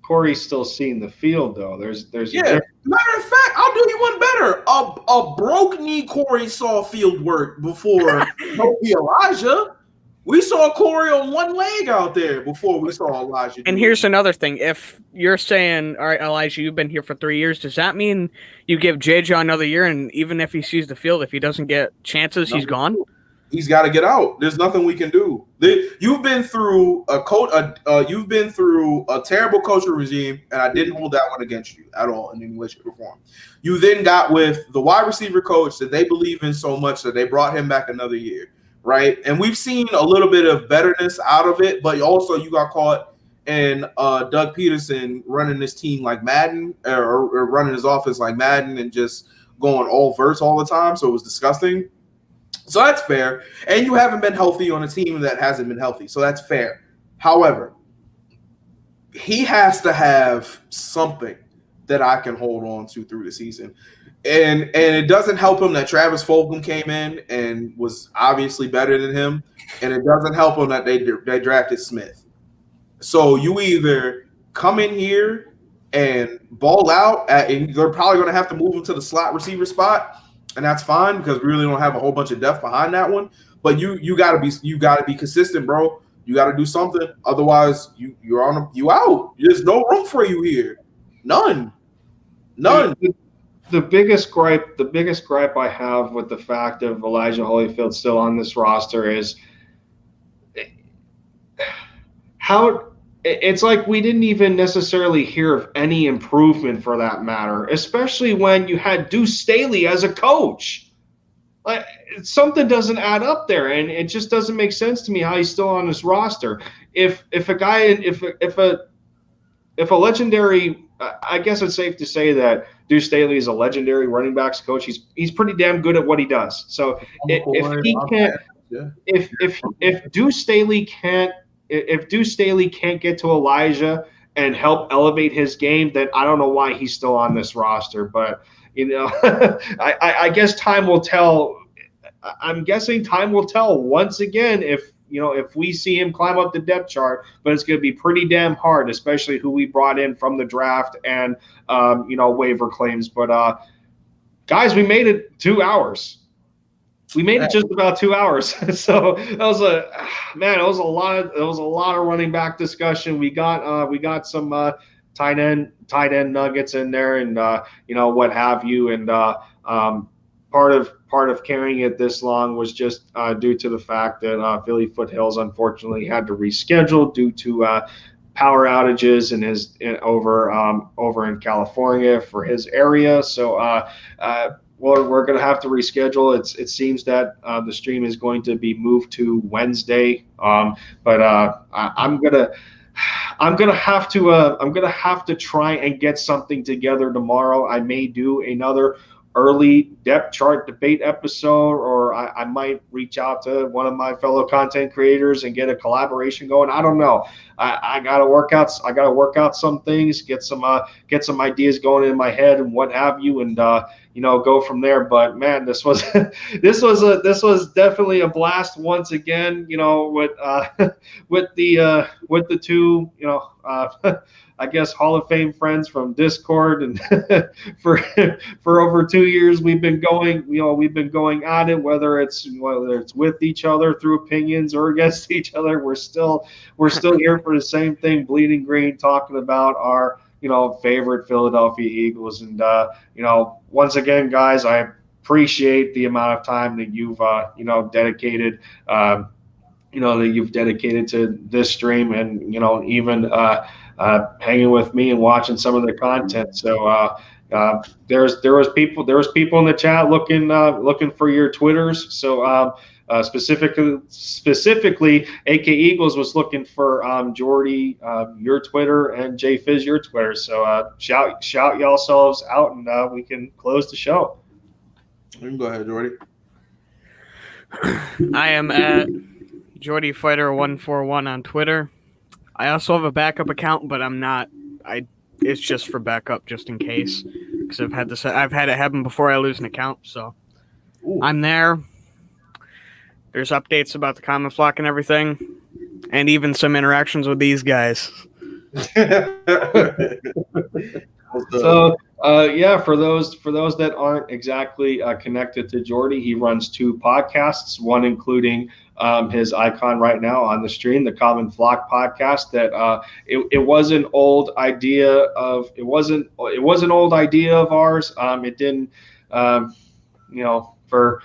Corey's still seeing the field, though. There's Matter of fact, I'll do you one better. A broke knee Corey saw field work before Elijah. We saw Corey on one leg out there before we saw Elijah. And here's another thing. If you're saying, all right, Elijah, you've been here for 3 years, does that mean you give JJ another year, and even if he sees the field, if he doesn't get chances, he's gone? He's got to get out. There's nothing we can do. You've been through you've been through a terrible coaching regime, and I didn't hold that one against you at all in any way, shape, or form. You then got with the wide receiver coach that they believe in so much that they brought him back another year. Right, and we've seen a little bit of betterness out of it, but also you got caught in Doug Peterson running this team like Madden, or running his offense like Madden, and just going all verse all the time. So it was disgusting. So that's fair, and you haven't been healthy on a team that hasn't been healthy, so that's fair. However, he has to have something that I can hold on to through the season. And it doesn't help him that Travis Fulgham came in and was obviously better than him. And it doesn't help him that they drafted Smith. So you either come in here and ball out, and they're probably going to have to move him to the slot receiver spot, and that's fine because we really don't have a whole bunch of depth behind that one. But you gotta be consistent, bro. You got to do something. Otherwise, you out. There's no room for you here. None. The biggest gripe I have with the fact of Elijah Holyfield still on this roster is how it's like we didn't even necessarily hear of any improvement for that matter, especially when you had Deuce Staley as a coach. Like, something doesn't add up there, and it just doesn't make sense to me how he's still on this roster. If a legendary, I guess it's safe to say that Deuce Staley is a legendary running backs coach. He's pretty damn good at what he does. So if Deuce Staley can't get to Elijah and help elevate his game, then I don't know why he's still on this roster. But I guess time will tell. I'm guessing time will tell once again if we see him climb up the depth chart, but it's going to be pretty damn hard, especially who we brought in from the draft and, waiver claims. But, guys, we made it 2 hours. We made it just about 2 hours. So that was a lot of running back discussion. We got some tight end nuggets in there and, what have you. And part of carrying it this long was just due to the fact that Philly Foothills unfortunately had to reschedule due to power outages over in California for his area. So we're going to have to reschedule. It seems that the stream is going to be moved to Wednesday. But I'm gonna have to try and get something together tomorrow. I may do another early depth chart debate episode, or I might reach out to one of my fellow content creators and get a collaboration going. I don't know. I gotta work out some things, get some ideas going in my head and what have you, and go from there. But man, this was definitely a blast once again. With the two I guess Hall of Fame friends from Discord, and for over 2 years we've been going at it, whether it's with each other through opinions or against each other. We're still here for the same thing, bleeding green, talking about our favorite Philadelphia Eagles. And once again, guys, I appreciate the amount of time that you've dedicated to this stream, and even hanging with me and watching some of the content. So there was people in the chat looking for your Twitters. So specifically, AK Eagles was looking for Jordy, your Twitter, and Jay Fizz, your Twitter. So shout yourselves out, and we can close the show. You can go ahead, Jordy. I am at Jordy Fighter 141 on Twitter. I also have a backup account, but I'm not. It's just for backup, just in case, because I've had it happen before I lose an account. So Ooh. I'm there. There's updates about the Common Flock and everything, and even some interactions with these guys. So for those that aren't exactly connected to Jordy, he runs 2 podcasts, one including his icon right now on the stream, the Common Flock podcast. That it was an old idea of ours. It didn't for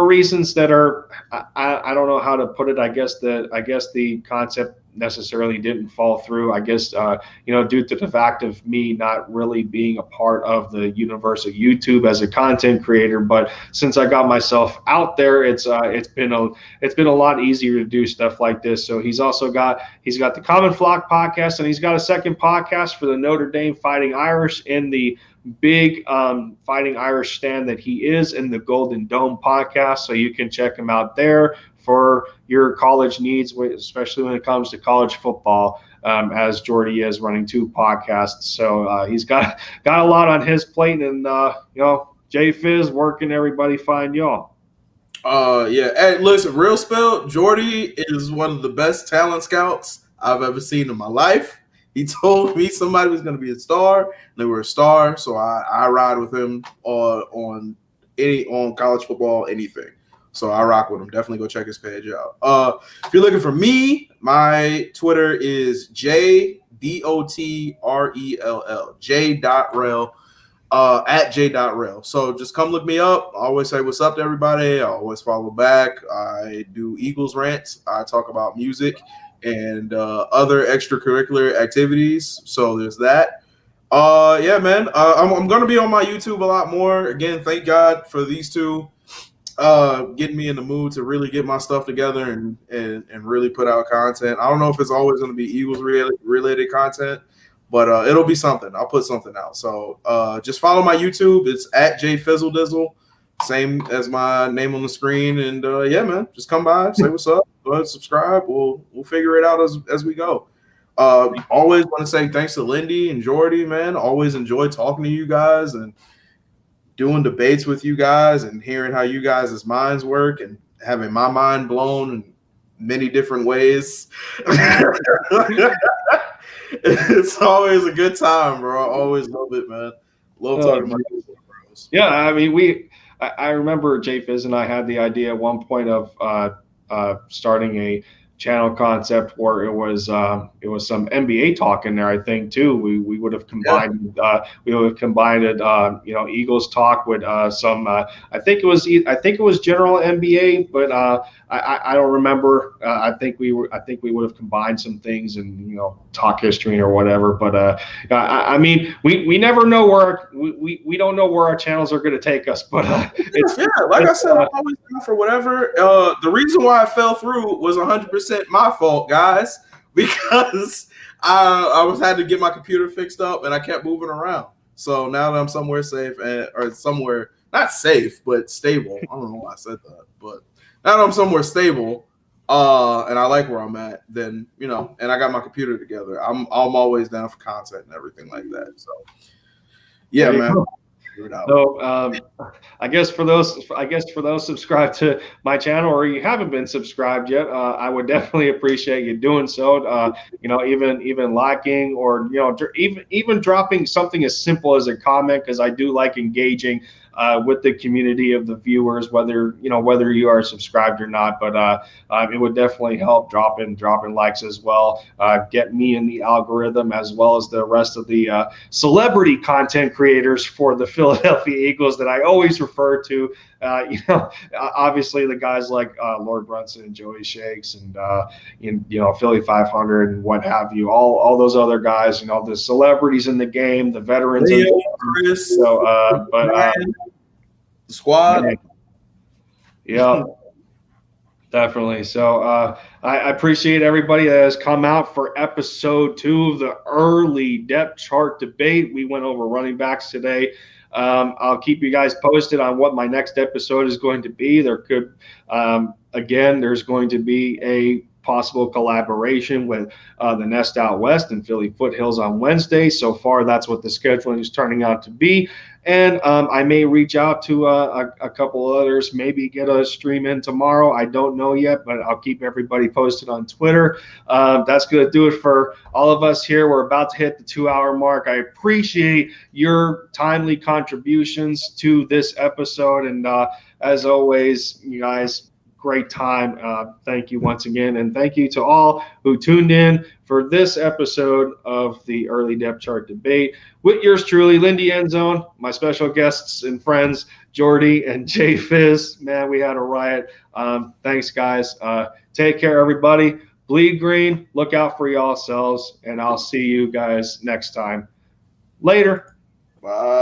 reasons that are I don't know how to put it. I guess the concept necessarily didn't fall through. I guess due to the fact of me not really being a part of the universe of YouTube as a content creator. But since I got myself out there, it's been a lot easier to do stuff like this. So he's got the Common Flock podcast, and he's got a second podcast for the Notre Dame Fighting Irish in the big Fighting Irish stand that he is in the Golden Dome podcast. So you can check him out there for your college needs, especially when it comes to college football, as Jordy is running 2 podcasts. So he's got a lot on his plate, and Jay Fizz, where can everybody find y'all? Yeah. Hey, listen, real spell, Jordy is one of the best talent scouts I've ever seen in my life. He told me somebody was going to be a star, and they were a star. So I ride with him on college football, anything. So I rock with him. Definitely go check his page out. If you're looking for me, my Twitter is JDOTRELL, J.Rel, at J.Rel. So just come look me up. I always say what's up to everybody. I always follow back. I do Eagles rants. I talk about music and other extracurricular activities. So there's that. Yeah, man. I'm going to be on my YouTube a lot more. Again, thank God for these 2 getting me in the mood to really get my stuff together and really put out content. I don't know if it's always going to be Eagles related content, but it'll be something. I'll put something out. So just follow my YouTube. It's at JFizzleDizzle, same as my name on the screen. And yeah, man, just come by, say what's up, go ahead, subscribe. We'll figure it out as we go. Always want to say thanks to Lindy and Jordy, man. Always enjoy talking to you guys and doing debates with you guys and hearing how you guys' minds work and having my mind blown in many different ways. It's always a good time, bro. I always love it, man. Love talking about you, bros. Yeah, I mean, I remember Jay Fizz and I had the idea at one point of starting a channel concept where it was some NBA talk in there. I think too. We would have combined Eagles talk with some. I think it was general NBA, but I don't remember. I think we would have combined some things and talk history or whatever. But I mean, we never know where we don't know where our channels are going to take us. But like I said, I'm always down for whatever. The reason why I fell through was 100% my fault, guys, because I had to get my computer fixed up and I kept moving around. So now that I'm somewhere safe or somewhere not safe but stable, I don't know why I said that, but now that I'm somewhere stable and I like where I'm at, then and I got my computer together, I'm always down for content and everything like that. So yeah, man. So I guess for those subscribed to my channel or you haven't been subscribed yet, I would definitely appreciate you doing so. Even liking or even dropping something as simple as a comment, because I do like engaging with the community of the viewers, whether you are subscribed or not. But it would definitely help dropping likes as well. Get me in the algorithm as well as the rest of the celebrity content creators for the Philadelphia Eagles that I always refer to. Obviously the guys like Lord Brunson and Joey Shakes and Philly 500 and what have you. All those other guys. The celebrities in the game, the veterans. Chris, the squad. Yeah. Definitely. So I appreciate everybody that has come out for episode 2 of the early depth chart debate. We went over running backs today. I'll keep you guys posted on what my next episode is going to be. There could, again, there's going to be a possible collaboration with the Nest Out West and Philly Foothills on Wednesday. So far, that's what the scheduling is turning out to be. And I may reach out to a couple others, maybe get a stream in tomorrow. I don't know yet, but I'll keep everybody posted on Twitter. That's going to do it for all of us here. We're about to hit the 2-hour mark. I appreciate your timely contributions to this episode. And as always, you guys, great time. Thank you once again. And thank you to all who tuned in for this episode of the Early Depth Chart Debate with yours truly, Lindy Endzone, my special guests and friends, Jordy and Jay Fizz. Man, we had a riot. Thanks, guys. Take care, everybody. Bleed green. Look out for yourselves. And I'll see you guys next time. Later. Bye.